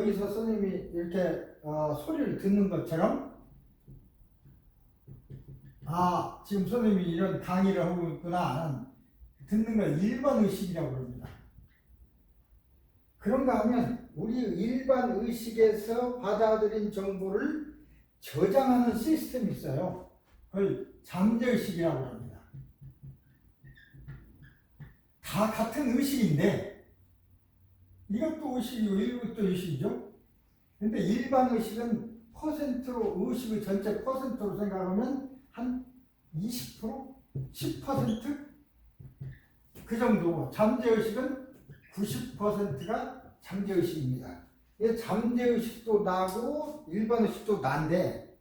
여기서 선생님이 이렇게 소리를 듣는 것처럼 지금 선생님이 이런 강의를 하고 있구나 듣는 걸 일반 의식이라고 합니다. 그런가 하면 우리 일반 의식에서 받아들인 정보를 저장하는 시스템이 있어요. 그걸 잠재의식이라고 합니다. 다 같은 의식인데 이것도 의식이고 이것도 의식이죠. 근데 일반 의식은 퍼센트로 의식의 전체 퍼센트로 생각하면 한 20%? 10%? 그 정도. 잠재의식은 90%가 잠재의식입니다. 잠재의식도 나고 일반의식도 난데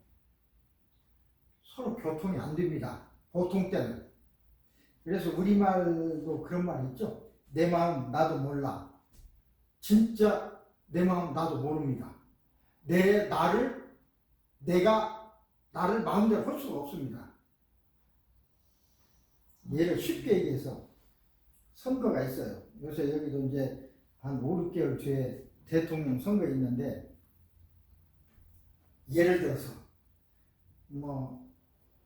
서로 교통이 안 됩니다. 보통 때는. 그래서 우리말도 그런 말이 있죠. 내 마음 나도 몰라. 진짜 내 마음 나도 모릅니다. 내가 나를 마음대로 할 수가 없습니다. 예를 쉽게 얘기해서 선거가 있어요. 요새 여기도 이제 한 5, 6개월 뒤에 대통령 선거 있는데, 예를 들어서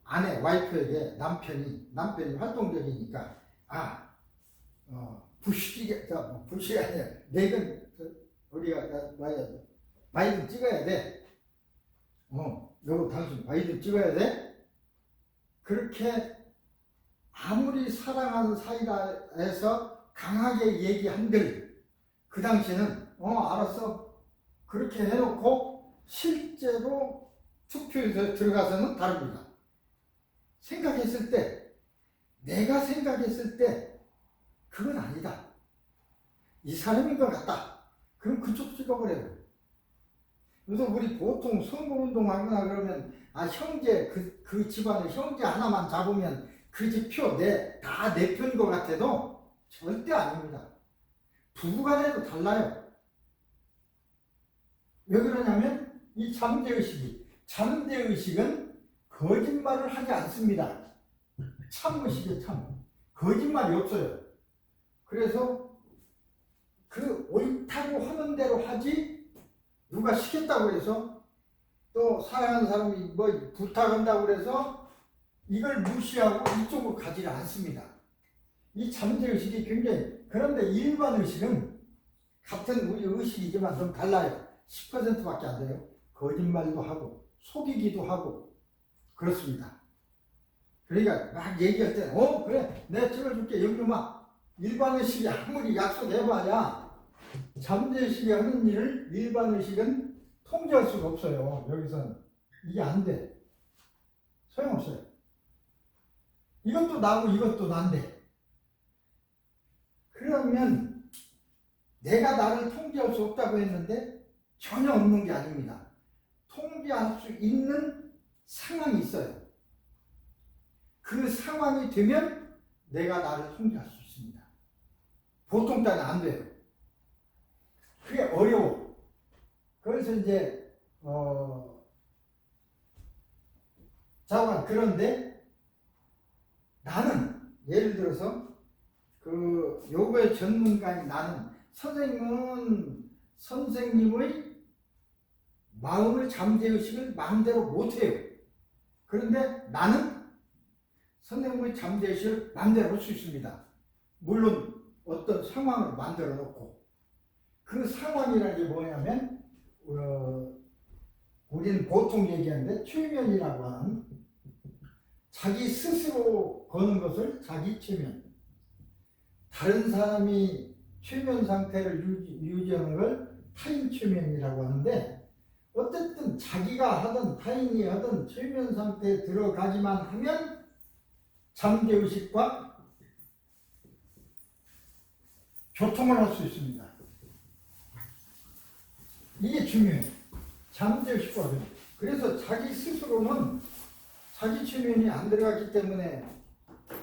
아내 와이프에게 남편이 활동적이니까 부시가 아니라 레이건 우리가 바이든 찍어야 돼. 여보 당신 바이든 찍어야 돼. 그렇게 아무리 사랑하는 사이다 해서 강하게 얘기한들 그 당시에는 알았어 그렇게 해놓고 실제로 투표에 들어가서는 다릅니다. 내가 생각했을 때 그건 아니다. 이 사람인 것 같다. 그럼 그쪽 찍어버려요. 그래서 우리 보통 선거운동하거나 그러면 형제 그 집안에 형제 하나만 잡으면 그 집 표 다 내 편인 것 같아도 절대 아닙니다. 부부가 돼도 달라요. 왜 그러냐면 이 잠재의식은 거짓말을 하지 않습니다. 참의식이에요. 거짓말이 없어요. 그래서 그 옳다고 하는 대로 하지, 누가 시켰다고 해서 또 사랑하는 사람이 부탁한다고 해서 이걸 무시하고 이쪽으로 가지를 않습니다. 이 잠재의식이 굉장히, 그런데 일반 의식은 같은 우리 의식이지만 좀 달라요. 10%밖에 안 돼요. 거짓말도 하고 속이기도 하고 그렇습니다. 그러니까 막 얘기할 때 그래 내가 찍어줄게 영놈아. 일반 의식이 아무리 약속해봐야 잠재의식이 하는 일을 일반 의식은 통제할 수가 없어요. 여기서는 이게 안 돼. 소용없어요. 이것도 나고 이것도 난데, 그러면 내가 나를 통제할 수 없다고 했는데 전혀 없는 게 아닙니다. 통제할 수 있는 상황이 있어요. 그 상황이 되면 내가 나를 통제할 수 있습니다. 보통 때는 안 돼요. 그게 어려워. 그래서 이제 그런데 나는 예를 들어서 그 요거의 전문가인 나는, 선생님의 마음을 잠재의식을 마음대로 못해요. 그런데 나는 선생님의 잠재의식을 마음대로 할 수 있습니다. 물론 어떤 상황을 만들어 놓고, 그 상황이라는 게 뭐냐면 우리는 보통 얘기하는데 최면이라고 하는, 자기 스스로 거는 것을 자기 최면, 다른 사람이 최면 상태를 유지하는 걸 타인 최면이라고 하는데, 어쨌든 자기가 하든 타인이 하든 최면 상태에 들어가기만 하면 잠재의식과 교통을 할 수 있습니다. 이게 중요해요. 잠재의식과 교통. 그래서 자기 스스로는 자기 최면이 안 들어갔기 때문에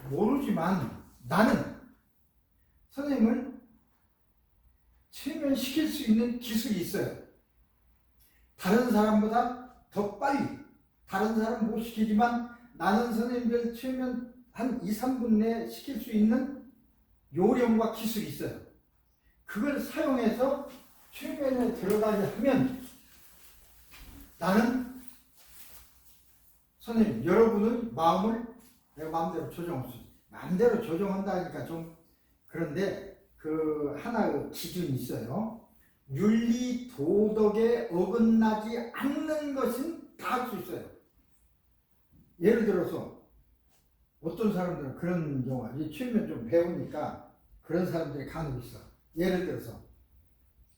모르지만, 나는 선생님을 최면시킬 수 있는 기술이 있어요. 다른 사람보다 더 빨리, 다른 사람 못 시키지만 나는 선생님들 최면 한 2, 3분 내에 시킬 수 있는 요령과 기술이 있어요. 그걸 사용해서 최면에 들어가게 하면 나는 선생님 여러분의 마음을 내가 마음대로 조정할 수 있어요. 마음대로 조정한다니까 좀 그런데 그 하나의 기준이 있어요. 윤리 도덕에 어긋나지 않는 것은 다 할 수 있어요. 예를 들어서 어떤 사람들은 그런 경우가 이 최면 좀 배우니까 그런 사람들이 간혹 있어. 예를 들어서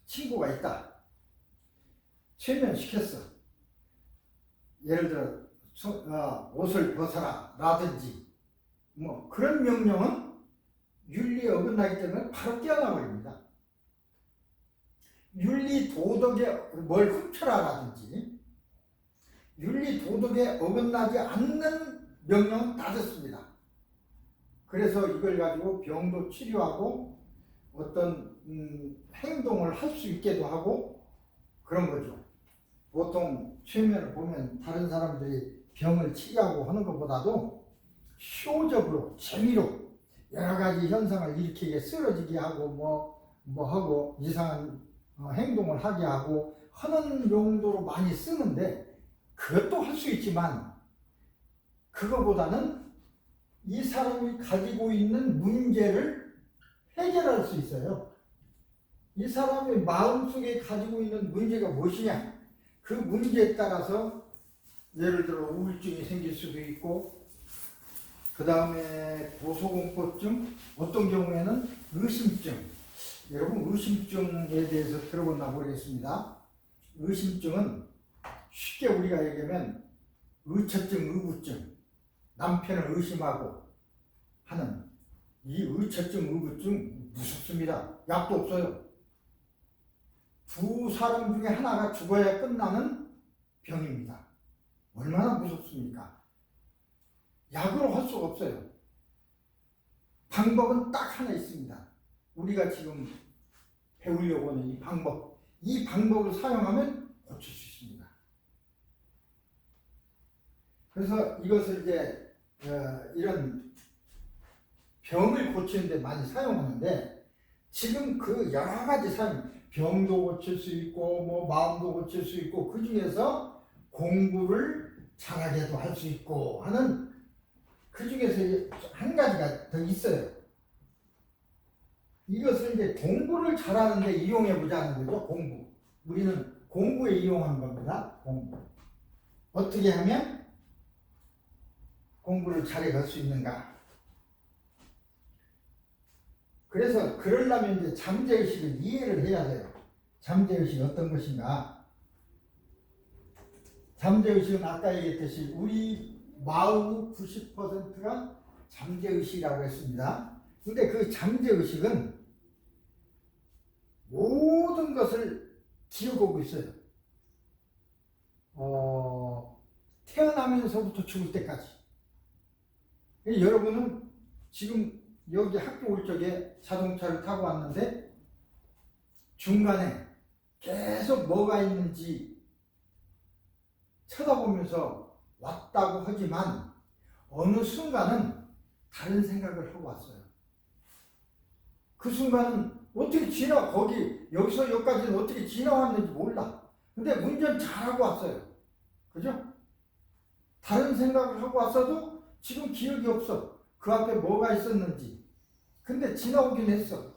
친구가 있다. 최면 시켰어. 예를 들어 옷을 벗어라 라든지 뭐 그런 명령은 윤리에 어긋나기 때문에 바로 뛰어나 버립니다. 윤리 도덕에 뭘 훔쳐라 라든지 윤리 도덕에 어긋나지 않는 명령은 다 듣습니다. 그래서 이걸 가지고 병도 치료하고 어떤 행동을 할 수 있게도 하고 그런 거죠. 보통 최면을 보면 다른 사람들이 병을 치료하고 하는 것보다도 쇼적으로 재미로 여러 가지 현상을 일으키게 쓰러지게 하고 뭐 하고 이상한 행동을 하게 하고 하는 용도로 많이 쓰는데 그것도 할 수 있지만 그거보다는 이 사람이 가지고 있는 문제를 해결할 수 있어요. 이 사람의 마음속에 가지고 있는 문제가 무엇이냐 그 문제에 따라서 예를 들어 우울증이 생길 수도 있고 그 다음에 고소공포증 어떤 경우에는 의심증 여러분 의심증에 대해서 들어봤나 모르겠습니다. 의심증은 쉽게 우리가 얘기하면 의처증 의구증 남편을 의심하고 하는 이 의처증 의구증 무섭습니다. 약도 없어요. 두 사람 중에 하나가 죽어야 끝나는 병입니다. 얼마나 무섭습니까? 약으로 할 수가 없어요. 방법은 딱 하나 있습니다. 우리가 지금 배우려고 하는 이 방법을 사용하면 고칠 수 있습니다. 그래서 이것을 이제 이런 병을 고치는 데 많이 사용하는데 지금 그 여러 가지 병도 고칠 수 있고 뭐 마음도 고칠 수 있고 그 중에서 공부를 잘하게도 할 수 있고 하는 그 중에서 한 가지가 더 있어요. 이것을 이제 공부를 잘하는 데 이용해 보자는 거죠. 공부. 우리는 공부에 이용하는 겁니다. 공부. 어떻게 하면 공부를 잘해 갈 수 있는가? 그래서 그러려면 이제 잠재의식을 이해를 해야 돼요. 잠재의식이 어떤 것인가? 잠재의식은 아까 얘기했듯이 우리 마음의 90%가 잠재의식이라고 했습니다. 근데 그 잠재의식은 모든 것을 기억하고 있어요. 태어나면서부터 죽을 때까지. 여러분은 지금 여기 학교 올 적에 자동차를 타고 왔는데 중간에 계속 뭐가 있는지 쳐다보면서 왔다고 하지만 어느 순간은 다른 생각을 하고 왔어요. 그 순간은 어떻게 여기서 여기까지는 어떻게 지나왔는지 몰라. 근데 운전 잘하고 왔어요. 그죠? 다른 생각을 하고 왔어도 지금 기억이 없어. 그 앞에 뭐가 있었는지. 근데 지나오긴 했어.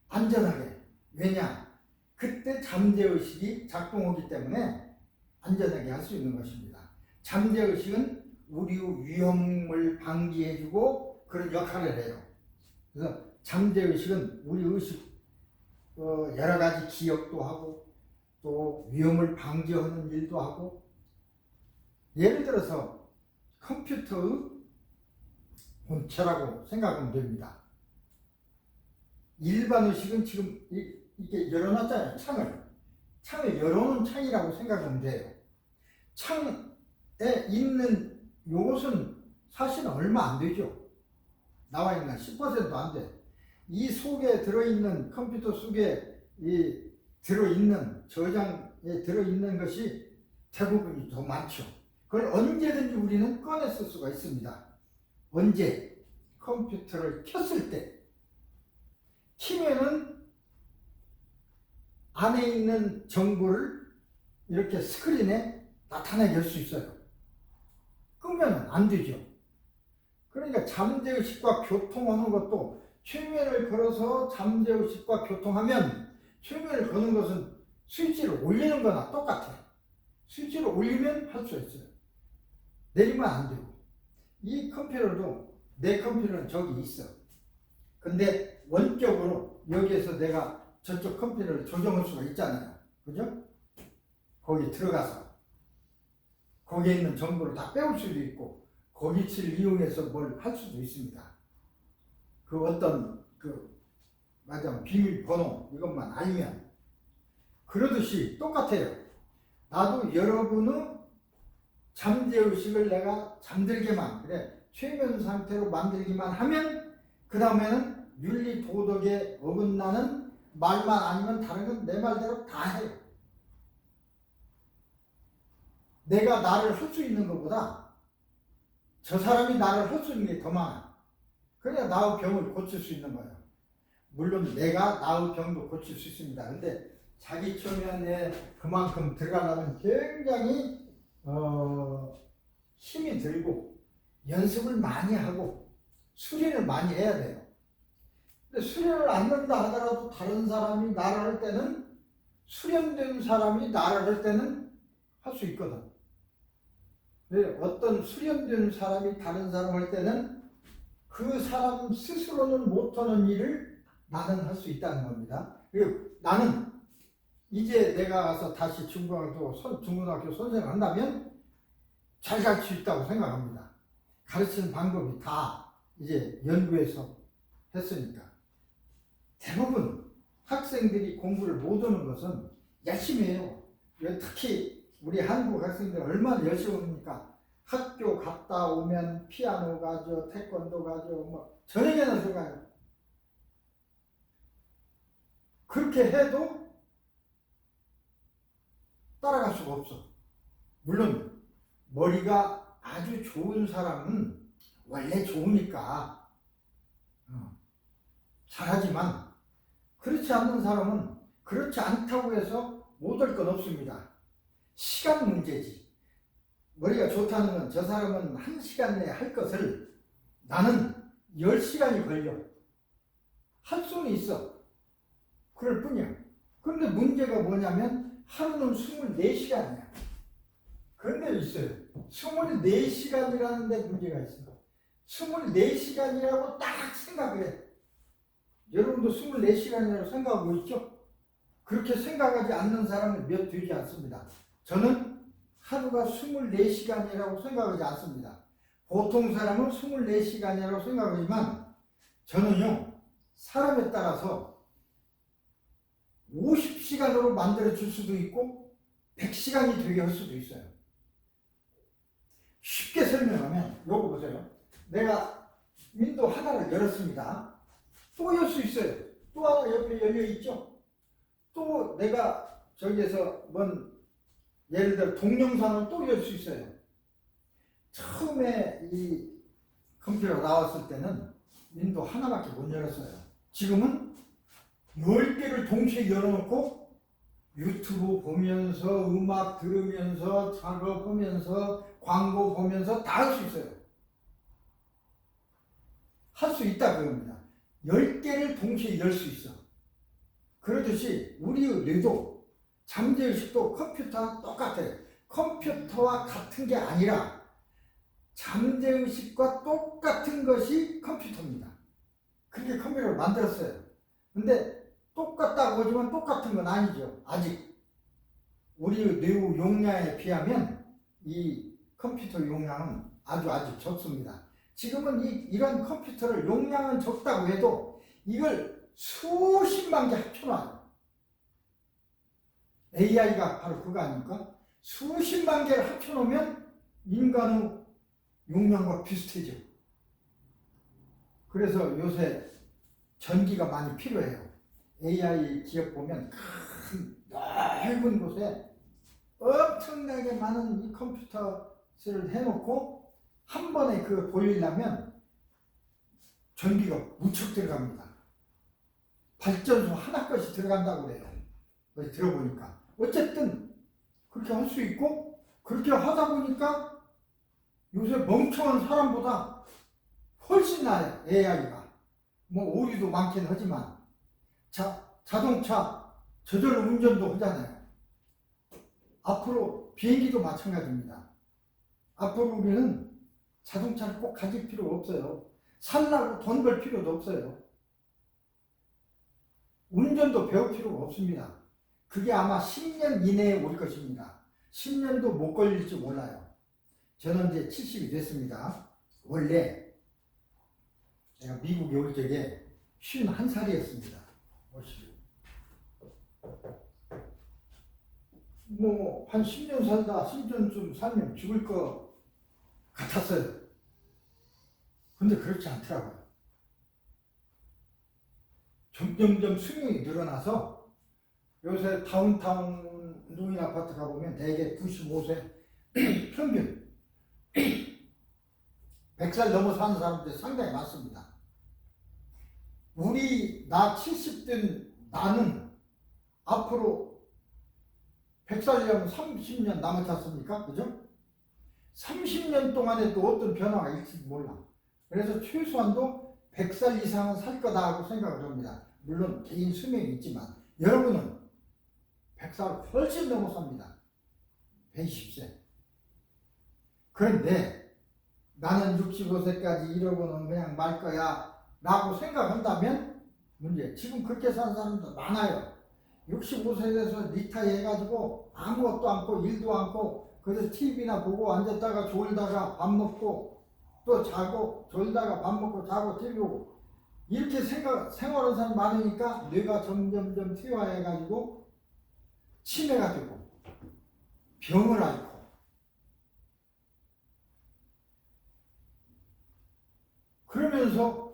안전하게. 왜냐? 그때 잠재의식이 작동하기 때문에 안전하게 할 수 있는 것입니다. 잠재의식은 우리의 위험을 방지해주고 그런 역할을 해요. 그래서 잠재의식은 우리 의식 여러 가지 기억도 하고 또 위험을 방지하는 일도 하고 예를 들어서 컴퓨터의 본체라고 생각하면 됩니다. 일반 의식은 지금 이게 열어놨잖아요. 창을 열어놓은 창이라고 생각하면 돼요. 창에 있는 요것은 사실은 얼마 안 되죠. 나와 있는 10%도 안 돼. 이 속에 들어있는 컴퓨터 속에 들어있는 저장에 들어있는 것이 대부분이 더 많죠. 그걸 언제든지 우리는 꺼내 쓸 수가 있습니다. 언제? 컴퓨터를 켰을 때 키면은 안에 있는 정보를 이렇게 스크린에 나타나게 할 수 있어요. 끄면 안 되죠. 그러니까 잠재의식과 교통하는 것도 최면을 걸어서 잠재의식과 교통하면, 최면을 거는 것은 스위치를 올리는 거나 똑같아요. 스위치를 올리면 할 수 있어요. 내리면 안 되고. 이 컴퓨터도, 내 컴퓨터는 저기 있어. 근데 원격으로 여기에서 내가 저쪽 컴퓨터를 조정할 수가 있잖아요. 그죠? 거기 들어가서 거기에 있는 정보를 다 빼올 수도 있고, 거기 칠 이용해서 뭘 할 수도 있습니다. 그 어떤 맞아, 비밀번호 이것만 알면. 그러듯이 똑같아요. 나도 여러분의 잠재의식을 내가 잠들게만, 그래, 최면 상태로 만들기만 하면, 그 다음에는 윤리 도덕에 어긋나는 말만 아니면 다른 건 내 말대로 다 해요. 내가 나를 할 수 있는 것보다 저 사람이 나를 할 수 있는 게 더 많아. 그래야 나의 병을 고칠 수 있는 거예요. 물론 내가 나의 병도 고칠 수 있습니다. 근데 자기 초면에 그만큼 들어가려면 굉장히 힘이 들고 연습을 많이 하고 수련을 많이 해야 돼요. 근데 수련을 안 한다 하더라도 다른 사람이 나를 할 때는, 수련된 사람이 나를 할 때는 할 수 있거든. 어떤 수련된 사람이 다른 사람을 할 때는 그 사람 스스로는 못하는 일을 나는 할 수 있다는 겁니다. 그리고 나는 이제 내가 가서 다시 중고등학교 선생을 한다면 잘 가르칠 수 있다고 생각합니다. 가르치는 방법이 다 이제 연구해서 했으니까. 대부분 학생들이 공부를 못하는 것은 열심히 해요. 특히 우리 한국 학생들 얼마나 열심히 합니까? 학교 갔다 오면 피아노 가죠, 태권도 가죠, 뭐 저녁에는 들어가요. 그렇게 해도 따라갈 수가 없어. 물론 머리가 아주 좋은 사람은 원래 좋으니까 잘하지만, 그렇지 않는 사람은 그렇지 않다고 해서 못할 건 없습니다. 시간 문제지. 머리가 좋다는 건 저 사람은 1시간 내에 할 것을 나는 10시간이 걸려. 할 수는 있어. 그럴 뿐이야. 그런데 문제가 뭐냐면 하루는 24시간이야. 그런데 있어요. 24시간이라는 데 문제가 있어. 24시간이라고 딱 생각을 해. 여러분도 24시간이라고 생각하고 있죠? 그렇게 생각하지 않는 사람은 몇 되지 않습니다. 저는 하루가 24시간이라고 생각하지 않습니다. 보통 사람은 24시간이라고 생각하지만 저는요, 사람에 따라서 50시간으로 만들어 줄 수도 있고 100시간이 되게 할 수도 있어요. 쉽게 설명하면 요거 보세요. 내가 윈도우 하나를 열었습니다. 또 열 수 있어요. 또 하나 옆에 열려 있죠. 또 내가 저기에서 예를 들어 동영상을 또 열 수 있어요. 처음에 이 컴퓨터가 나왔을 때는 윈도우 하나밖에 못 열었어요. 지금은 10개를 동시에 열어놓고 유튜브 보면서, 음악 들으면서, 작업하면서, 광고 보면서 다 할 수 있어요. 할 수 있다 그럽니다. 10개를 동시에 열 수 있어. 그러듯이 우리의 뇌도, 잠재의식도 컴퓨터와 똑같아요. 컴퓨터와 같은 게 아니라 잠재의식과 똑같은 것이 컴퓨터입니다. 그렇게 컴퓨터를 만들었어요. 근데 똑같다고 하지만 똑같은 건 아니죠. 아직 우리의 뇌의 용량에 비하면 이 컴퓨터 용량은 아주 적습니다. 지금은 이런 컴퓨터를 용량은 적다고 해도 이걸 수십만 개 합쳐놔요. AI가 바로 그거 아닙니까? 수십만 개를 합쳐놓으면 인간의 용량과 비슷해져. 그래서 요새 전기가 많이 필요해요. AI 기업 보면 큰 넓은 곳에 엄청나게 많은 이 컴퓨터를 해놓고 한 번에 그걸 돌리려면 전기가 무척 들어갑니다. 발전소 하나까지 들어간다고 그래요. 어디 들어보니까. 어쨌든 그렇게 할 수 있고 그렇게 하다 보니까 요새 멍청한 사람보다 훨씬 나아요. AI가. 뭐 오류도 많긴 하지만 자동차 저절로 운전도 하잖아요. 앞으로 비행기도 마찬가지입니다. 앞으로 우리는 자동차를 꼭 가질 필요가 없어요. 살라고 돈 벌 필요도 없어요. 운전도 배울 필요가 없습니다. 그게 아마 10년 이내에 올 것입니다. 10년도 못 걸릴지 몰라요. 저는 이제 70이 됐습니다. 원래 내가 미국에 올 적에 51살이었습니다. 뭐 한 10년 살다 10년쯤 살면 죽을 것 같았어요. 근데 그렇지 않더라고요. 점점점 수명이 늘어나서 요새 다운타운 노인 아파트 가보면 대개 95세 평균 100살 넘어 사는 사람들이 상당히 많습니다. 나 70된 나는 앞으로 100살이면 30년 남았지 않습니까? 그죠? 30년 동안에 또 어떤 변화가 있을지 몰라. 그래서 최소한도 100살 이상은 살 거다 하고 생각을 합니다. 물론 개인 수명이 있지만 여러분은 100살 훨씬 넘어 삽니다. 120세. 그런데 나는 65세까지 이러고는 그냥 말 거야 라고 생각한다면 문제. 지금 그렇게 사는 사람도 많아요. 65세 돼서 리타이어 해가지고 아무것도 않고 일도 않고 그래서 TV나 보고 앉았다가 졸다가 밥 먹고 또 자고 졸다가 밥 먹고 자고 TV 보고 이렇게 생활하는 사람 많으니까 뇌가 점점점 퇴화해가지고 치매가 되고 병을 앓고 그러면서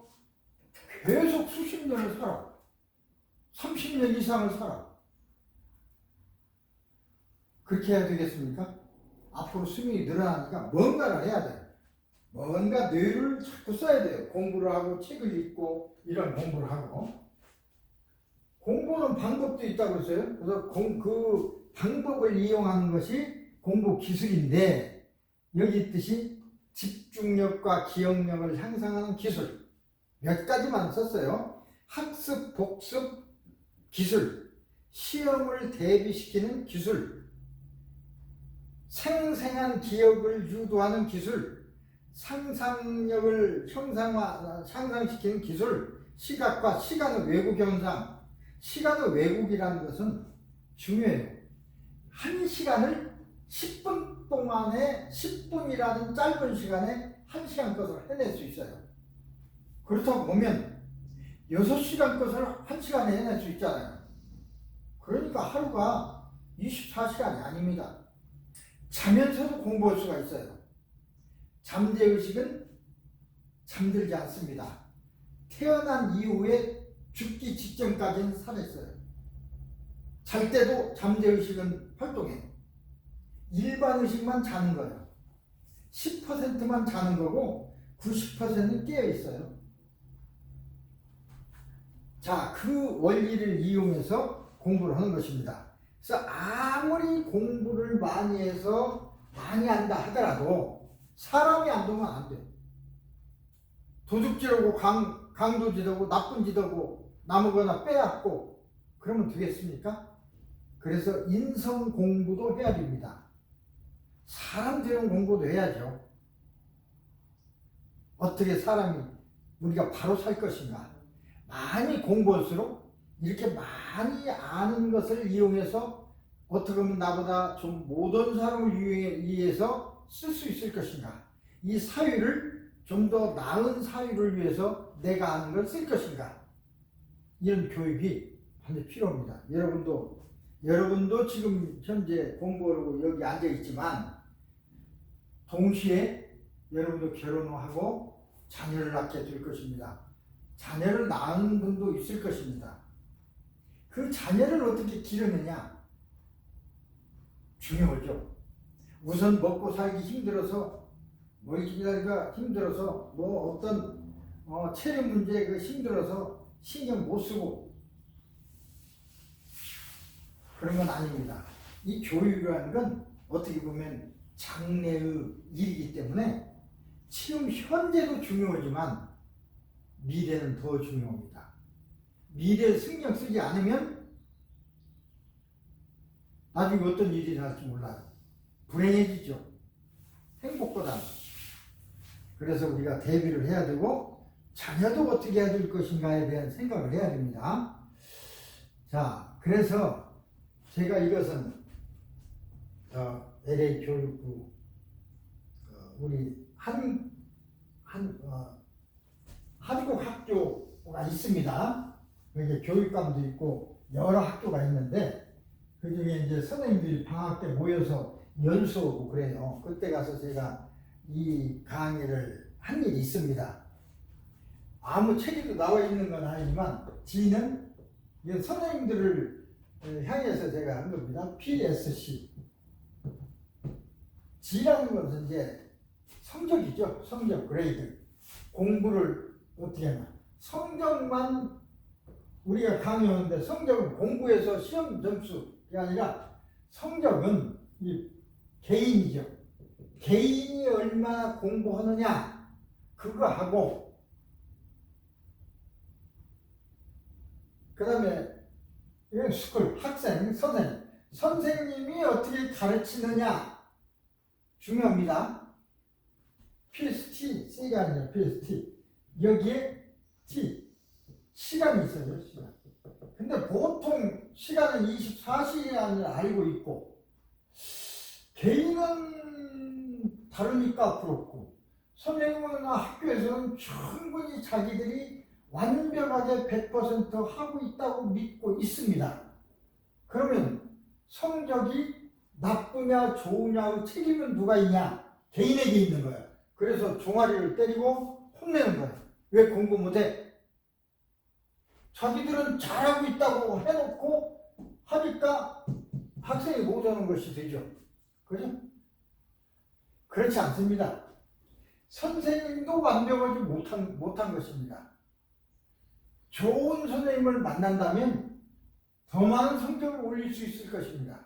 계속 수십 년을 살아. 30년 이상을 살아. 그렇게 해야 되겠습니까? 앞으로 수명이 늘어나니까 뭔가를 해야 돼요. 뭔가 뇌를 자꾸 써야 돼요. 공부를 하고 책을 읽고 이런 공부를 하고. 공부는 방법도 있다고 했어요. 그래서 그 방법을 이용하는 것이 공부 기술인데 여기 있듯이 집중력과 기억력을 향상하는 기술 몇 가지만 썼어요. 학습, 복습, 기술, 시험을 대비시키는 기술, 생생한 기억을 유도하는 기술, 상상력을 향상시키는 기술, 시각과 시간의 왜곡 현상. 시간의 왜곡이라는 것은 중요해요. 한 시간을 10분 동안에 10분이라는 짧은 시간에 1시간 것을 해낼 수 있어요. 그렇다고 보면 6시간 것을 1시간에 해낼 수 있잖아요. 그러니까 하루가 24시간이 아닙니다. 자면서도 공부할 수가 있어요. 잠재의식은 잠들지 않습니다. 태어난 이후에 죽기 직전까지는 살아있어요. 잘 때도 잠재의식은 활동해요. 일반의식만 자는 거예요. 10%만 자는 거고 90%는 깨어있어요. 자, 그 원리를 이용해서 공부를 하는 것입니다. 그래서 아무리 공부를 많이 해서 많이 한다 하더라도 사람이 안 되면 안 돼요. 도둑질하고 강도질하고 나쁜 짓하고 나무거나 빼앗고 그러면 되겠습니까? 그래서 인성 공부도 해야 됩니다. 사람 되는 공부도 해야죠. 어떻게 사람이 우리가 바로 살 것인가. 많이 공부할수록 이렇게 많이 아는 것을 이용해서 어떻게 하면 나보다 좀 모든 사람을 위해서 쓸 수 있을 것인가. 이 사유를 좀 더 나은 사유를 위해서 내가 아는 걸 쓸 것인가. 이런 교육이 반드시 필요합니다. 여러분도 지금 현재 공부하고 여기 앉아 있지만 동시에 여러분도 결혼하고 자녀를 낳게 될 것입니다. 자녀를 낳은 분도 있을 것입니다. 그 자녀를 어떻게 기르느냐 중요하죠. 우선 먹고 살기 힘들어서 기다리기가 힘들어서 어떤 체력 문제 힘들어서 신경 못 쓰고 그런 건 아닙니다. 이 교육이라는 건 어떻게 보면 장래의 일이기 때문에 지금 현재도 중요하지만 미래는 더 중요합니다. 미래에 신경 쓰지 않으면 나중에 어떤 일이 날지 몰라요. 불행해지죠. 행복보다는. 그래서 우리가 대비를 해야 되고 자녀도 어떻게 해야 될 것인가에 대한 생각을 해야 됩니다. 자, 그래서 제가 이것은 LA 교육부 우리 한국 학교가 있습니다. 여기 교육감도 있고 여러 학교가 있는데 그 중에 이제 선생님들이 방학 때 모여서 연수하고 그래요. 그때 가서 제가 이 강의를 한 일이 있습니다. 아무 책에도 나와 있는 건 아니지만 G는 선생님들을 향해서 제가 한 겁니다. PSC. G라는 것은 이제 성적이죠. 성적, 그레이드. 공부를 어떻게 하나. 성적만 우리가 강의하는데 성적은 공부에서 시험 점수가 아니라 성적은 이 개인이죠. 개인이 얼마나 공부하느냐 그거 하고 그 다음에 이건 스쿨, 학생, 선생님이 어떻게 가르치느냐 중요합니다. PST, C가 아니라 PST 여기에 T 시간이 있어요. 시간. 근데 보통 시간은 24시간을 알고 있고 개인은 다르니까 그렇고 선생님이나 학교에서는 충분히 자기들이 완벽하게 100% 하고 있다고 믿고 있습니다. 그러면 성적이 나쁘냐 좋으냐의 책임은 누가 있냐? 개인에게 있는 거예요. 그래서 종아리를 때리고 혼내는 거예요. 왜 공부 못해? 자기들은 잘하고 있다고 해놓고 하니까 학생이 못하는 것이 되죠. 그죠? 그렇지 않습니다. 선생님도 완벽하지 못한 것입니다. 좋은 선생님을 만난다면 더 많은 성적을 올릴 수 있을 것입니다.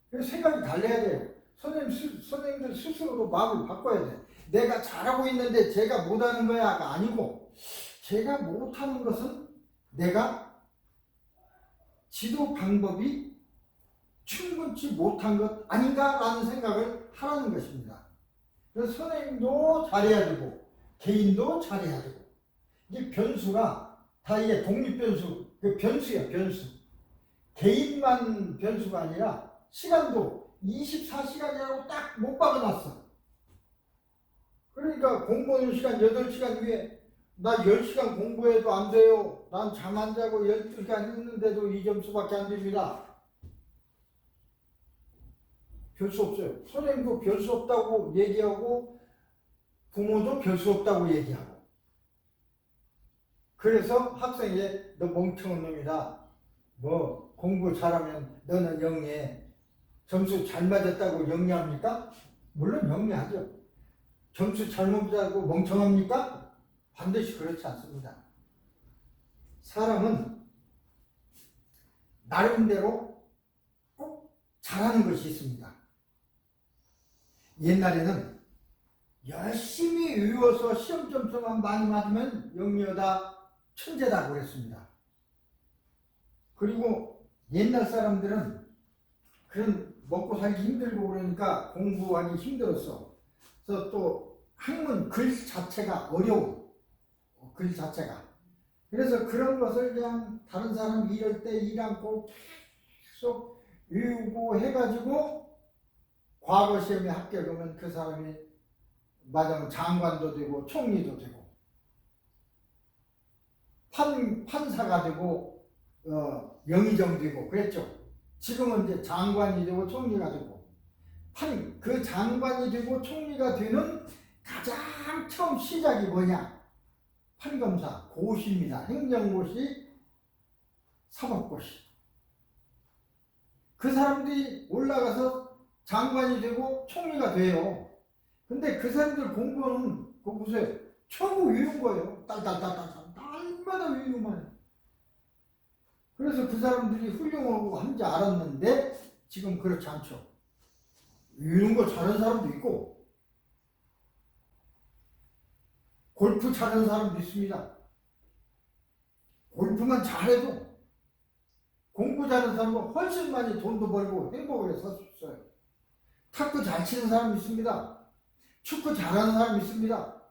그래서 생각이 달라야 돼요. 선생님들 스스로도 마음을 바꿔야 돼. 내가 잘하고 있는데 제가 못하는 거야가 아니고 제가 못하는 것은 내가 지도 방법이 충분치 못한 것 아닌가라는 생각을 하라는 것입니다. 그래서 선생님도 잘해야 되고 개인도 잘해야 되고 이게 변수가 다 이게 독립변수, 그 변수야 변수. 개인만 변수가 아니라 시간도 24시간이라고 딱 못 박아놨어. 그러니까 공부하는 시간 8시간 위에 나 10시간 공부해도 안 돼요. 난 잠 안 자고 12시간 했는데도 2점수밖에 안 됩니다. 별수 없어요. 선생님도 별수 없다고 얘기하고 부모도 별수 없다고 얘기하고 그래서 학생이 너 멍청한 놈이다. 뭐 공부 잘하면 너는 영리해. 점수 잘 맞았다고 영리합니까? 물론 영리하죠. 점수 잘못 맞았다고 멍청합니까? 반드시 그렇지 않습니다. 사람은 나름대로 꼭 잘하는 것이 있습니다. 옛날에는 열심히 외워서 시험 점수만 많이 맞으면 영리하다, 천재다 그랬습니다. 그리고 옛날 사람들은 그런 먹고 살기 힘들고 그러니까 공부하기 힘들었어. 그래서 또 학문 글 자체가 어려워. 글 자체가. 그래서 그런 것을 그냥 다른 사람 일할 때 일 않고 계속 외우고 해가지고 과거 시험에 합격하면 그 사람이 마지막 장관도 되고 총리도 되고 판사가 되고 영의정 되고 그랬죠. 지금은 이제 장관이 되고 총리가 되고 그 장관이 되고 총리가 되는 가장 처음 시작이 뭐냐? 판검사, 고시입니다. 행정고시, 사법고시. 그 사람들이 올라가서 장관이 되고 총리가 돼요. 근데 그 사람들 공부는 그거 보세요. 전부 외운 거예요. 딸딸딸딸 날마다 외우만 해요. 그래서 그래서 그 사람들이 훌륭하고 한지 알았는데 지금 그렇지 않죠. 이런 거 잘하는 사람도 있고 골프 잘하는 사람도 있습니다. 골프만 잘해도 공부 잘하는 사람은 훨씬 많이 돈도 벌고 행복을 살 수 있어요. 탁구 잘 치는 사람이 있습니다. 축구 잘하는 사람이 있습니다.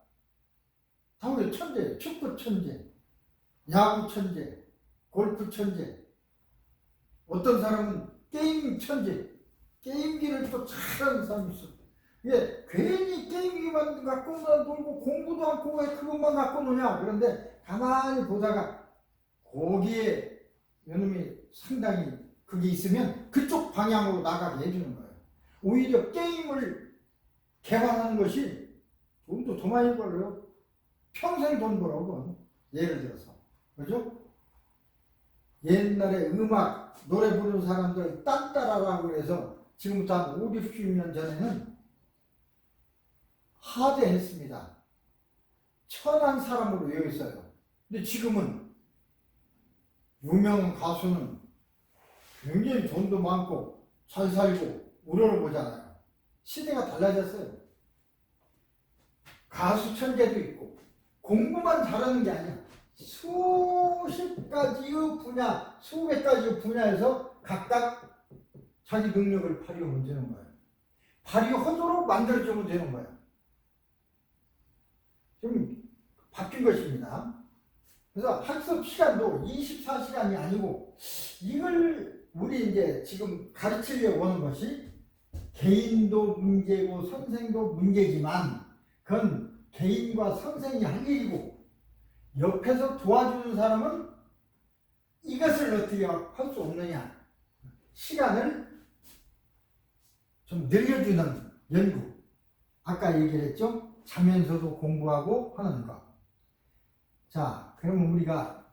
다 우리 천재, 축구 천재, 야구 천재, 골프 천재. 어떤 사람은 게임 천재, 게임기를 또 잘하는 사람이 있어. 예, 괜히 게임기만 갖고 놀고 공부도 않고 왜 그것만 갖고 노냐. 그런데 가만히 보다가 거기에 요놈이 상당히 그게 있으면 그쪽 방향으로 나가게 해주는 거예요. 오히려 게임을 개발하는 것이 돈도 더 많이 벌어요. 평생 돈 벌어. 예를 들어서. 그죠? 옛날에 음악, 노래 부르는 사람들 딴따라라고 해서 지금부터 한 5, 60년 전에는 하대했습니다. 천한 사람으로 여겼어요. 근데 지금은 유명한 가수는 굉장히 돈도 많고 잘 살고 우러러보잖아요. 시대가 달라졌어요. 가수 천재도 있고 공부만 잘하는 게 아니야. 수십 가지의 분야, 수백 가지의 분야에서 각각 자기 능력을 발휘하면 되는 거예요. 발휘하도록 만들어주면 되는 거예요. 좀 바뀐 것입니다. 그래서 학습 시간도 24시간이 아니고 이걸 우리 이제 지금 가르치려고 하는 것이 개인도 문제고 선생도 문제지만 그건 개인과 선생이 할 일이고 옆에서 도와주는 사람은 이것을 어떻게 할 수 없느냐. 시간을 좀 늘려주는 연구. 아까 얘기를 했죠. 자면서도 공부하고 하는 것. 자, 그러면 우리가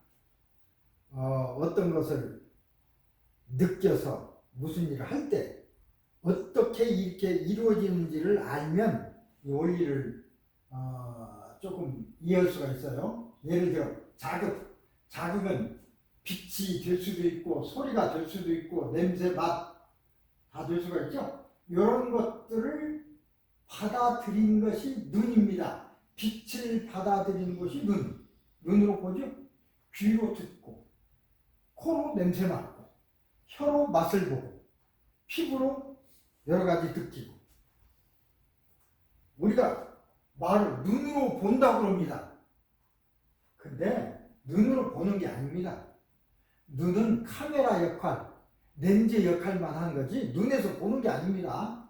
어떤 것을 느껴서 무슨 일을 할 때 어떻게 이렇게 이루어지는지를 알면 이 원리를 조금 이해할 수가 있어요. 예를 들어 자극은 빛이 될 수도 있고 소리가 될 수도 있고 냄새, 맛 다 될 수가 있죠. 이런 것들을 받아들인 것이 눈입니다. 빛을 받아들이는 것이 눈으로 보죠. 귀로 듣고 코로 냄새 맡고 혀로 맛을 보고 피부로 여러 가지 느끼고 우리가 말을 눈으로 본다고 합니다. 근데 눈으로 보는 게 아닙니다. 눈은 카메라 역할, 렌즈 역할만 하는 거지 눈에서 보는 게 아닙니다.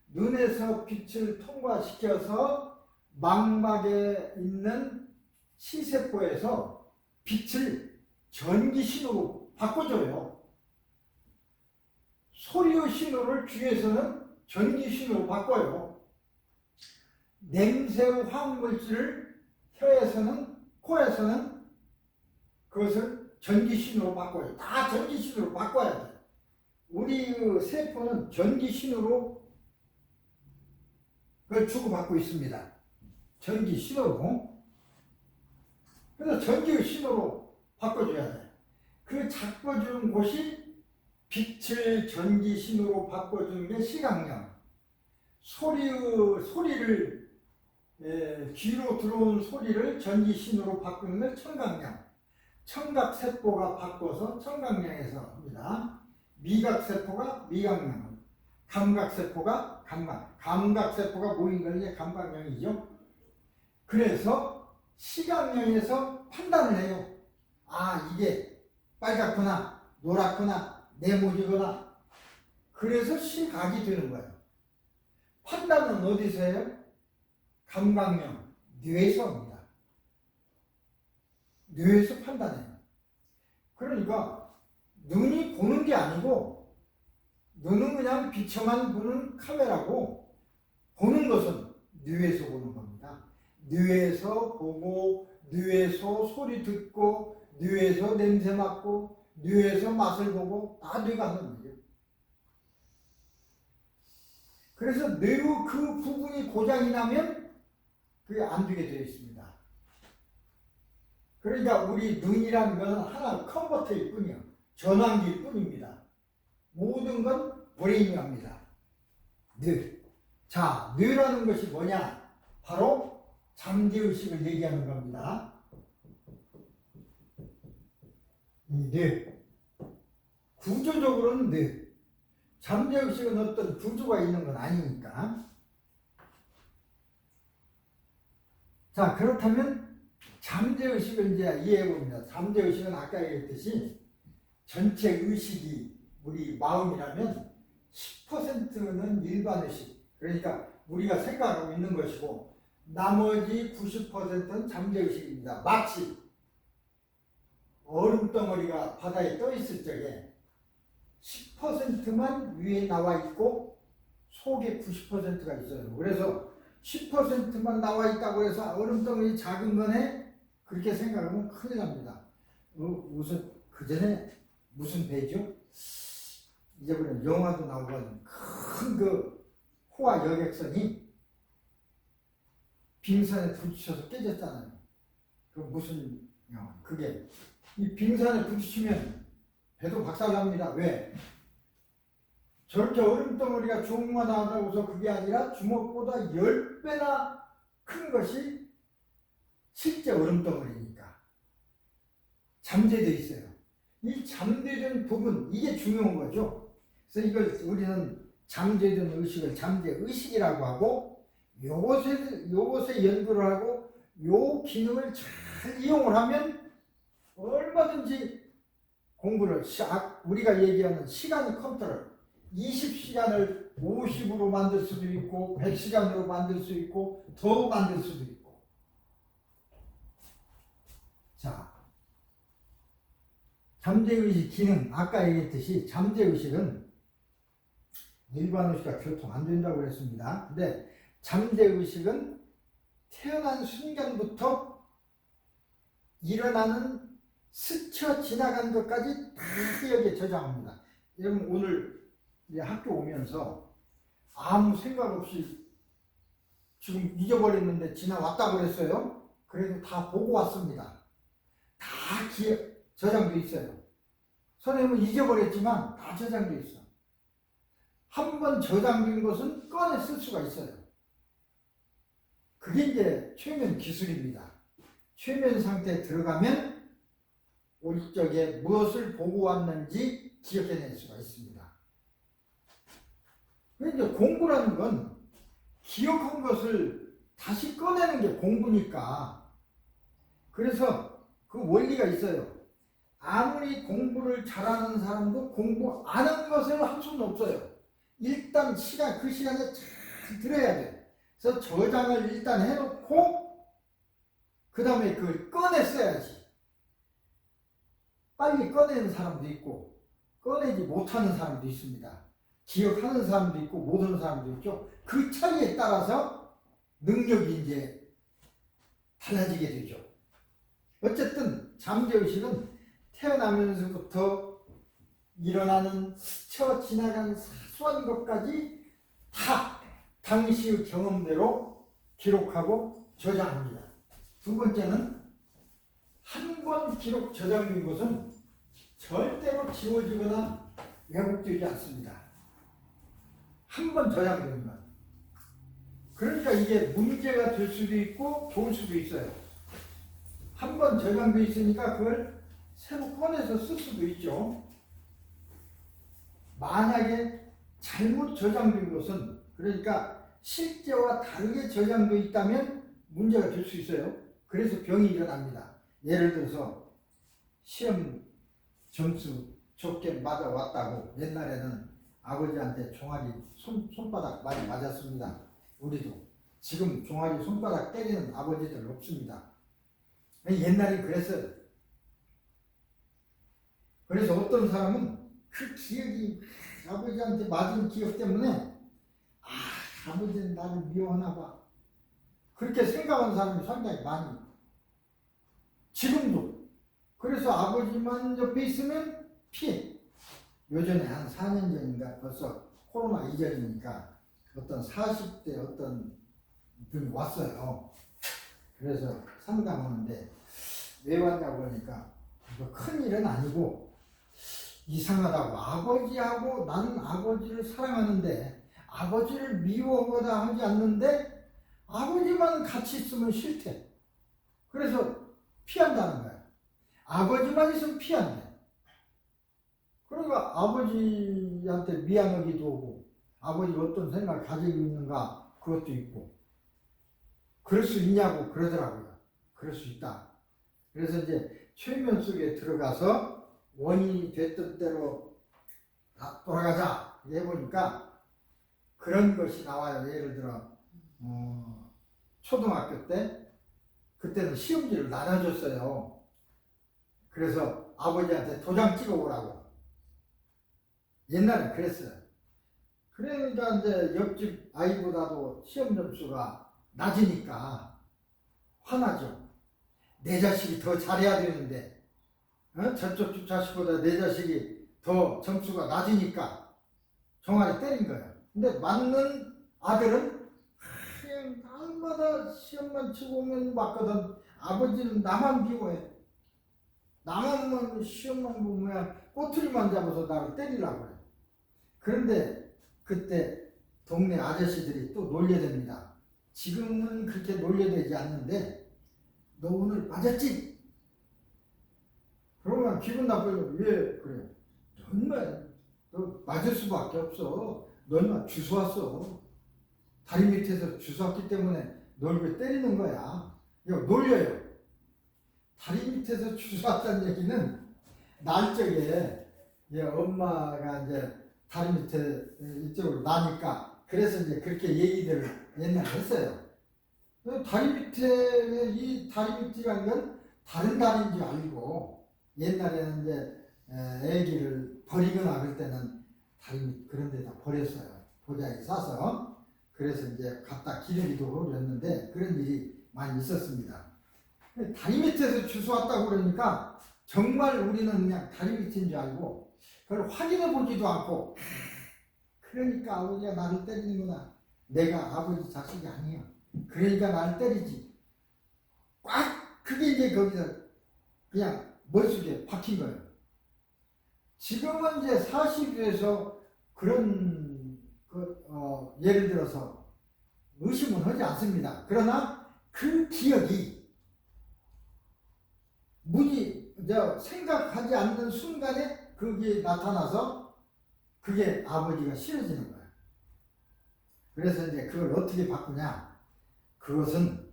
눈에서 빛을 통과시켜서 망막에 있는 시세포에서 빛을 전기신호로 바꿔줘요. 소리의 신호를 귀에서는 전기신호로 바꿔요. 냄새의 화학물질을 혀에서는, 코에서는 그것을 전기신호로 바꿔요. 다 전기신호로 바꿔야 돼요. 우리 세포는 전기신호로 그걸 주고받고 있습니다. 전기신호로. 그래서 전기신호로 바꿔줘야 돼요. 그 바꿔주는 곳이 빛을 전기신호로 바꿔주는 게 시각령. 소리를 귀로 들어온 소리를 전기신호로 바꾸는 게 청각령. 청각세포가 바꿔서 청각령에서 합니다. 미각세포가 미각령, 감각세포가 감각, 감각세포가 모인 걸 감각령이죠. 그래서 시각령에서 판단을 해요. 아, 이게 빨갛구나, 노랗구나, 네모지구나. 그래서 시각이 되는 거예요. 판단은 어디서 해요? 감각령, 뇌에서 합니다. 뇌에서 판단해요. 그러니까 눈이 보는 게 아니고 눈은 그냥 비춰만 보는 카메라고 보는 것은 뇌에서 보는 겁니다. 뇌에서 보고 뇌에서 소리 듣고 뇌에서 냄새 맡고 뇌에서 맛을 보고 다 뇌가 하는 거예요. 그래서 뇌의 그 부분이 고장이 나면 그게 안 되게 되어 있습니다. 그러니까 우리 눈이라는 것은 하나 컨버터일 뿐이야. 전환기일 뿐입니다. 모든 건 불행합니다. 늘. 자, 늘라는 것이 뭐냐? 바로 잠재의식을 얘기하는 겁니다. 이 늘. 구조적으로는 늘. 잠재의식은 어떤 구조가 있는 건 아니니까. 자, 그렇다면 잠재의식을 이제 이해해 봅니다. 잠재의식은 아까 얘기했듯이 전체 의식이 우리 마음이라면 10%는 일반의식, 그러니까 우리가 생각하고 있는 것이고 나머지 90%는 잠재의식입니다. 마치 얼음덩어리가 바다에 떠 있을 적에 10%만 위에 나와 있고 속에 90%가 있어요. 그래서 10%만 나와 있다고 해서 얼음덩어리 작은 거네 그렇게 생각하면 큰일 납니다. 무슨 그 전에 무슨 배죠? 이제부터는 영화도 나오거든. 큰 그 호화 여객선이 빙산에 부딪혀서 깨졌잖아요. 그 무슨 영화? 그게 이 빙산에 부딪히면 배도 박살납니다. 왜? 저렇게 얼음덩어리가 조그마하다고 해서 그게 아니라 주먹보다 10배나 큰 것이 실제 얼음덩어리니까 잠재되어 있어요. 이 잠재된 부분, 이게 중요한 거죠. 그래서 이걸 우리는 잠재된 의식을 잠재의식이라고 하고 요것에 연구를 하고 요 기능을 잘 이용을 하면 얼마든지 공부를 우리가 얘기하는 시간 컨트롤 20시간을 50으로 만들 수도 있고 100시간으로 만들 수 있고 더 만들 수도 있고. 자, 잠재의식 기능 아까 얘기했듯이 잠재의식은 일반의식과 교통 안 된다고 그랬습니다. 근데 잠재의식은 태어난 순간부터 일어나는 스쳐 지나간 것까지 다 여기에 저장합니다. 여러분 오늘 학교 오면서 아무 생각 없이 지금 잊어버렸는데 지나왔다고 그랬어요. 그래도 다 보고 왔습니다. 다 저장돼 있어요. 선생님은 잊어버렸지만 다 저장돼 있어. 한 번 저장된 것은 꺼내 쓸 수가 있어요. 그게 이제 최면 기술입니다. 최면 상태에 들어가면 올 적에 무엇을 보고 왔는지 기억해낼 수가 있습니다. 그러니까 공부라는 건 기억한 것을 다시 꺼내는 게 공부니까. 그래서 그 원리가 있어요. 아무리 공부를 잘하는 사람도 공부 안 한 것을 할 수는 없어요. 일단 그 시간에 잘 들어야 돼. 그래서 저장을 일단 해놓고 그 다음에 그걸 꺼내 써야지. 빨리 꺼내는 사람도 있고 꺼내지 못하는 사람도 있습니다. 기억하는 사람도 있고 못하는 사람도 있죠. 그 차이에 따라서 능력이 이제 달라지게 되죠. 어쨌든 잠재의식은 태어나면서부터 일어나는 스쳐 지나간 사소한 것까지 다 당시의 경험대로 기록하고 저장합니다. 두 번째는 한 번 기록 저장된 것은 절대로 지워지거나 왜곡되지 않습니다. 한 번 저장되는 것. 그러니까 이게 문제가 될 수도 있고 좋을 수도 있어요. 한 번 저장되어 있으니까 그걸 새로 꺼내서 쓸 수도 있죠. 만약에 잘못 저장된 것은, 그러니까 실제와 다르게 저장되어 있다면 문제가 될 수 있어요. 그래서 병이 일어납니다. 예를 들어서 시험 점수 좋게 맞아왔다고 옛날에는 아버지한테 종아리 손바닥 많이 맞았습니다. 우리도 지금 종아리 손바닥 때리는 아버지들 없습니다. 옛날에 그랬어요. 그래서 어떤 사람은 그 기억이 아버지한테 맞은 기억 때문에 아버지는 나를 미워하나 봐 그렇게 생각하는 사람이 상당히 많이 지금도. 그래서 아버지만 옆에 있으면 피해. 요전에 한 4년 전인가 벌써 코로나 이전이니까 어떤 40대 어떤 분이 왔어요. 그래서 상담하는데 왜 왔냐고 하니까 큰 일은 아니고 이상하다고. 아버지하고 나는 아버지를 사랑하는데 아버지를 미워하거나 하지 않는데 아버지만 같이 있으면 싫대. 그래서 피한다는 거야. 아버지만 있으면 피한대. 그러니까 아버지한테 미안하기도 하고 아버지가 어떤 생각을 가지고 있는가 그것도 있고 그럴 수 있냐고 그러더라고요. 그럴 수 있다. 그래서 이제 최면 속에 들어가서 원인이 됐던 대로 돌아가자 해보니까 그런 것이 나와요. 예를 들어 초등학교 때 그때는 시험지를 나눠줬어요. 그래서 아버지한테 도장 찍어오라고. 옛날엔 그랬어요. 그러니까 이제 옆집 아이보다도 시험 점수가 낮으니까 화나죠. 내 자식이 더 잘해야 되는데 저쪽 자식보다 내 자식이 더 점수가 낮으니까 종아리 때린 거예요. 근데 맞는 아들은 그냥 날마다 시험만 치고 오면 맞거든. 아버지는 나만 비워해. 나만 시험만 보면 꼬투리만 잡아서 나를 때리려고 해요. 그런데 그때 동네 아저씨들이 또 놀려댑니다. 지금은 그렇게 놀려대지 않는데 너 오늘 맞았지? 그러면 기분 나쁘면 왜 그래? 너 맞을 수밖에 없어. 너 얼마 주워 왔어. 다리 밑에서 주워 왔기 때문에 널 왜 때리는 거야? 이거 놀려요. 다리 밑에서 주워 왔다는 얘기는 날 적에 엄마가 이제 다리 밑에 이쪽으로 나니까 그래서 이제 그렇게 얘기들을 옛날에 했어요. 다리 밑에 이 다리 밑이라는 건 다른 다리인 줄 알고 옛날에는 이제 애기를 버리거나 그럴 때는 다리 밑 그런 데다 버렸어요. 보자기 싸서. 그래서 이제 갖다 기르기도 하고 그랬는데 그런 일이 많이 있었습니다. 다리 밑에서 주워왔다고 그러니까 정말 우리는 그냥 다리 밑인 줄 알고 그걸 확인해 보지도 않고 그러니까 아버지가 나를 때리는구나. 내가 아버지 자식이 아니야. 그러니까 나를 때리지. 꽉 그게 이제 거기서 그냥 머릿속에 박힌 거예요. 지금은 이제 40에서 그런 예를 들어서 의심은 하지 않습니다. 그러나 그 기억이 생각하지 않는 순간에 그게 나타나서 그게 아버지가 싫어지는 거예요. 그래서 이제 그걸 어떻게 바꾸냐? 그것은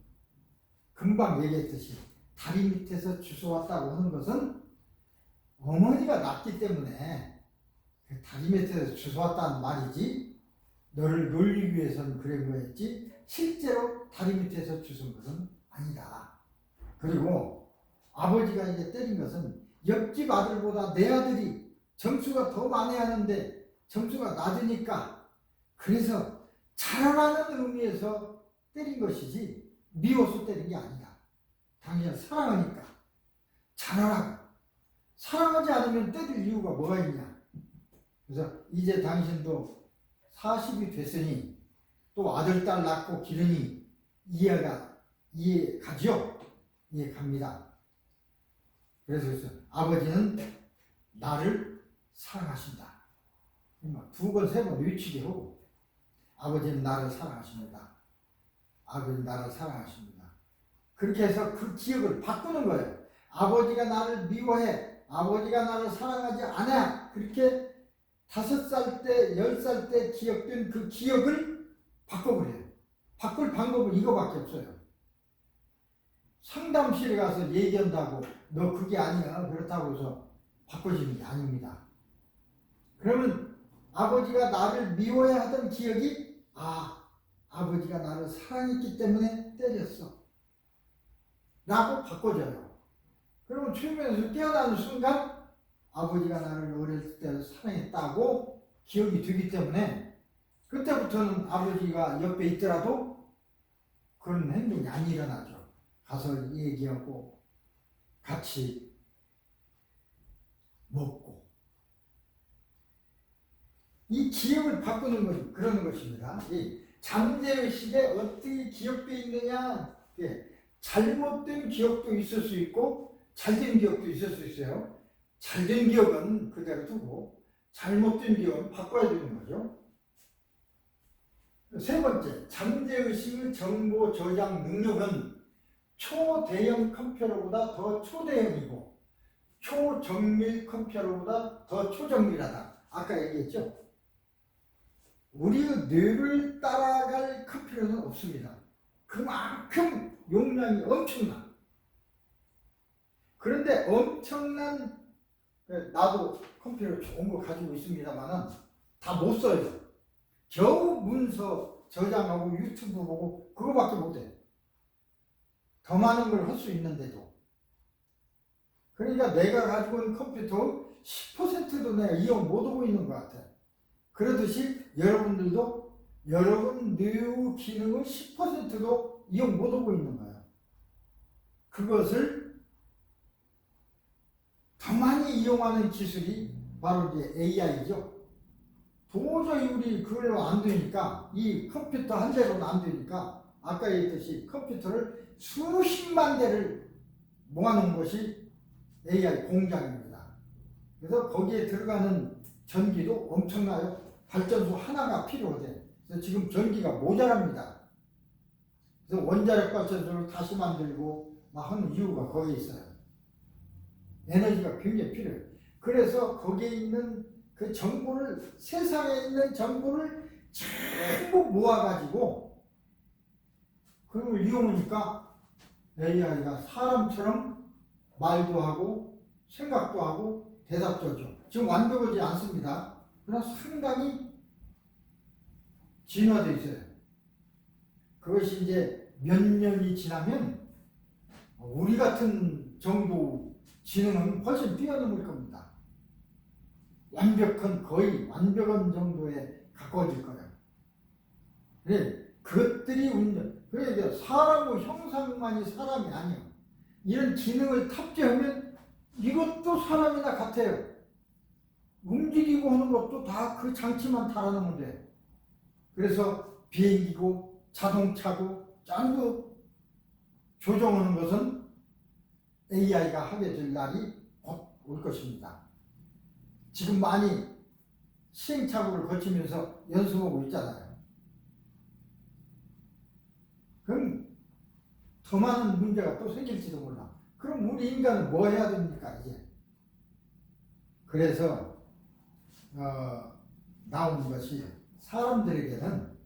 금방 얘기했듯이 다리 밑에서 주워왔다고 하는 것은 어머니가 낳기 때문에 그 다리 밑에서 주워왔다는 말이지 너를 놀리기 위해서는 그런 거였지 실제로 다리 밑에서 주운 것은 아니다. 그리고 아버지가 이제 때린 것은 옆집 아들보다 내 아들이 점수가 더 많이 하는데 점수가 낮으니까 그래서 잘하라는 의미에서 때린 것이지 미워서 때린 게 아니다. 당신을 사랑하니까 잘하라고. 사랑하지 않으면 때릴 이유가 뭐가 있냐. 그래서 이제 당신도 40이 됐으니 또 아들, 딸 낳고 기르니 이해가죠? 이해갑니다. 그래서 아버지는 나를 사랑하신다. 두 번, 세 번 외치게 하고 아버지는 나를 사랑하십니다. 아버지는 나를 사랑하십니다. 그렇게 해서 그 기억을 바꾸는 거예요. 아버지가 나를 미워해. 아버지가 나를 사랑하지 않아. 그렇게 5살 때, 10살 때 기억된 그 기억을 바꿔버려요. 바꿀 방법은 이거밖에 없어요. 상담실에 가서 얘기한다고 너 그게 아니야 그렇다고 해서 바꿔지는 게 아닙니다. 그러면 아버지가 나를 미워해 하던 기억이 아버지가 나를 사랑했기 때문에 때렸어 라고 바꿔져요. 그러면 최면에서 깨어나는 순간 아버지가 나를 어렸을 때 사랑했다고 기억이 되기 때문에 그때부터는 아버지가 옆에 있더라도 그런 행동이 안 일어나죠. 가서 얘기하고 같이 먹고 이 기억을 바꾸는 것 그러는 것입니다. 이 잠재의식에 어떻게 기억되어 있느냐. 잘못된 기억도 있을 수 있고 잘된 기억도 있을 수 있어요. 잘된 기억은 그대로 두고 잘못된 기억은 바꿔야 되는 거죠. 세 번째, 잠재의식의 정보 저장 능력은 초대형 컴퓨터보다 더 초대형이고 초정밀 컴퓨터보다 더 초정밀하다. 아까 얘기했죠? 우리의 뇌를 따라갈 컴퓨터는 없습니다. 그만큼 용량이 엄청나. 그런데 엄청난, 나도 컴퓨터 좋은 거 가지고 있습니다만은 다 못 써요. 겨우 문서 저장하고 유튜브 보고 그거밖에 못해. 더 많은 걸 할 수 있는데도. 그러니까 내가 가지고 있는 컴퓨터 10%도 내가 이용 못하고 있는 것 같아. 그러듯이 여러분들도 여러분 뇌의 기능의 10%도 이용 못하고 있는 거예요. 그것을 더 많이 이용하는 기술이 바로 이제 AI죠. 도저히 우리 그걸로 안 되니까, 이 컴퓨터 한 대로는 안 되니까 아까 얘기했듯이 컴퓨터를 수십만 대를 모아놓은 것이 AI 공장입니다. 그래서 거기에 들어가는 전기도 엄청나요. 발전소 하나가 필요해. 그래서 지금 전기가 모자랍니다. 그래서 원자력 발전소를 다시 만들고 막 하는 이유가 거기에 있어요. 에너지가 굉장히 필요해요. 그래서 거기에 있는 그 정보를, 세상에 있는 정보를 전부 모아가지고 그걸 이용하니까 AI가 사람처럼 말도 하고 생각도 하고 대답도 하죠. 지금 완벽하지 않습니다. 그러나 상당히 진화되어 있어요. 그것이 이제 몇 년이 지나면 우리 같은 정도 지능은 훨씬 뛰어넘을 겁니다. 완벽한, 거의 완벽한 정도에 가까워질 거예요. 그래, 그것들이 그러니까 사람의 형상만이 사람이 아니에요. 이런 기능을 탑재하면 이것도 사람이나 같아요. 움직이고 하는 것도 다 그 장치만 달아놓으면 돼요. 그래서 비행기고 자동차고 전부 조정하는 것은 AI가 하게 될 날이 곧 올 것입니다. 지금 많이 시행착오를 거치면서 연습하고 있잖아요. 그럼 더 많은 문제가 또 생길지도 몰라. 그럼 우리 인간은 뭐 해야 됩니까, 이제? 그래서 나온 것이 사람들에게는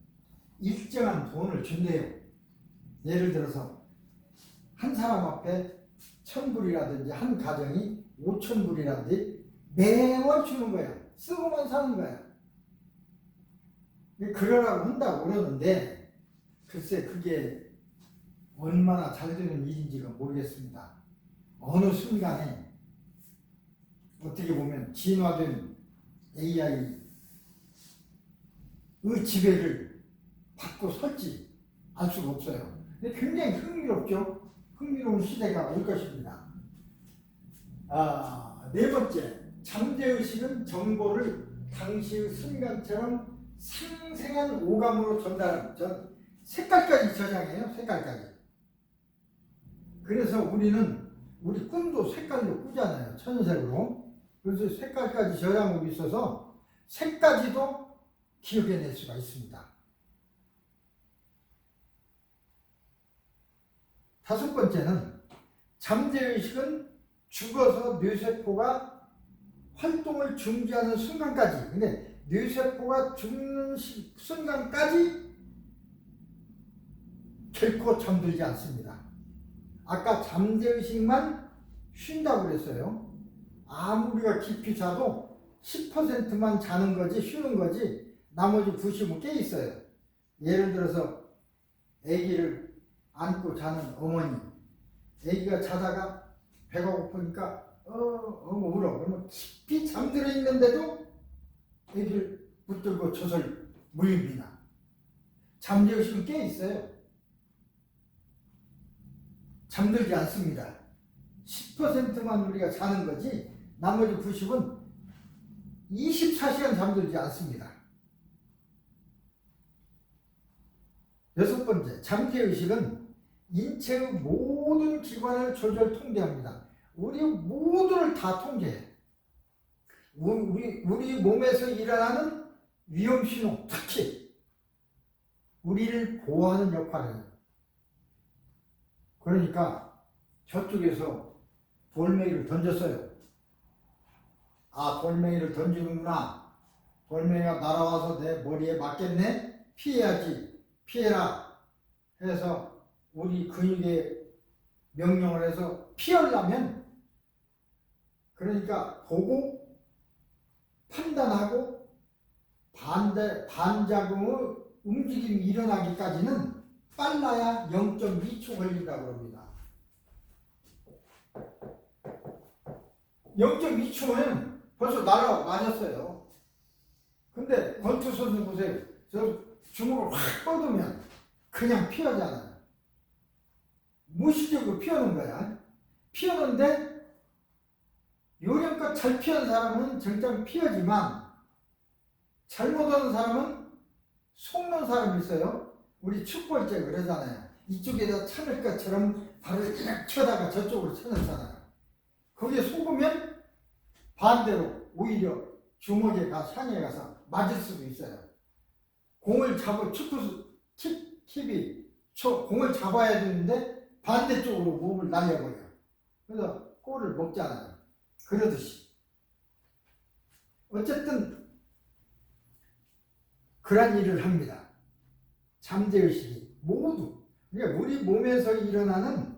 일정한 돈을 준대요. 예를 들어서 한 사람 앞에 1,000불이라든지 한 가정이 5,000불이라든지 매월 주는 거야. 쓰고만 사는 거야. 그러라고 한다고 그러는데 글쎄 그게 얼마나 잘 되는 일인지가 모르겠습니다. 어느 순간에 어떻게 보면 진화된 AI의 지배를 받고 설지 알 수가 없어요. 근데 굉장히 흥미롭죠. 흥미로운 시대가 올 것입니다. 네 번째, 잠재의식은 정보를 당시의 순간처럼 생생한 오감으로 전달하는, 색깔까지 저장해요. 색깔까지. 그래서 우리 꿈도 색깔로 꾸잖아요. 천색으로. 그래서 색깔까지 저장하고 있어서 색까지도 기억해낼 수가 있습니다. 다섯 번째는 잠재의식은 죽어서 뇌세포가 활동을 중지하는 순간까지, 근데 뇌세포가 죽는 순간까지 결코 잠들지 않습니다. 아까 잠재의식만 쉰다고 그랬어요. 아무리가 깊이 자도 10%만 자는 거지, 쉬는 거지, 나머지 90은 깨 있어요. 예를 들어서 아기를 안고 자는 어머니, 아기가 자다가 배가 고프니까 울어. 그러면 깊이 잠들어 있는데도 아기를 붙들고 젖을 물립니다. 잠재의식은 깨 있어요. 잠들지 않습니다. 10%만 우리가 자는 거지 나머지 90은 24시간 잠들지 않습니다. 여섯 번째, 잠재의식은 인체의 모든 기관을 조절 통제합니다. 우리 모두를 다 통제해. 우리 몸에서 일어나는 위험신호, 특히 우리를 보호하는 역할을 해요. 그러니까 저쪽에서 돌멩이를 던졌어요. 아, 돌멩이를 던지는구나. 돌멩이가 날아와서 내 머리에 맞겠네? 피해야지. 피해라. 해서 우리 근육에 명령을 해서 피하려면, 그러니까 보고 판단하고 반작용의 움직임이 일어나기까지는 빨라야 0.2초 걸린다고 합니다. 0.2초면 벌써 날아 맞았어요. 근데 권투 선수 보세요. 저 주먹을 확 뻗으면 그냥 피하잖아요. 무의식적으로 피하는 거야. 피하는데 요령껏 잘 피하는 사람은 정작 피하지만 잘못하는 사람은 속는 사람이 있어요. 우리 축구할 때 그러잖아요. 이쪽에다 차는 것처럼 발을 그냥 쳐다가 저쪽으로 쳐넣잖아요. 거기에 속으면 반대로 오히려 주먹에 상에 가서 맞을 수도 있어요. 공을 잡아 킵이 공을 잡아야 되는데 반대쪽으로 몸을 날려버려요. 그래서 골을 먹잖아요. 그러듯이 어쨌든 그런 일을 합니다. 잠재의식이 모두, 그러니까 우리 몸에서 일어나는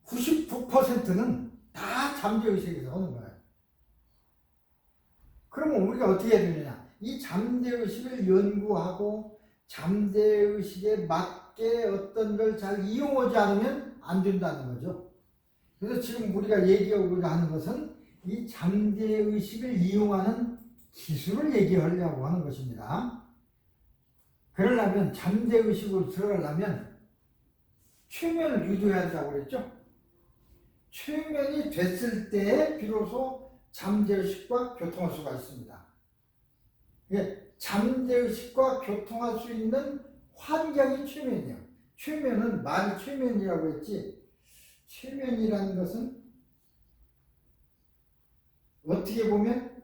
99%는 다 잠재의식에서 오는 거예요. 그러면 우리가 어떻게 해야 되느냐? 이 잠재의식을 연구하고 잠재의식에 맞게 어떤 걸 잘 이용하지 않으면 안 된다는 거죠. 그래서 지금 우리가 얘기하고자 하는 것은 이 잠재의식을 이용하는 기술을 얘기하려고 하는 것입니다. 그러려면 잠재의식으로 들어가려면 최면을 유도해야 한다고 그랬죠. 최면이 됐을 때 비로소 잠재의식과 교통할 수가 있습니다. 잠재의식과 교통할 수 있는 환경이 최면이에요. 최면은 말이 최면이라고 했지, 최면이라는 것은 어떻게 보면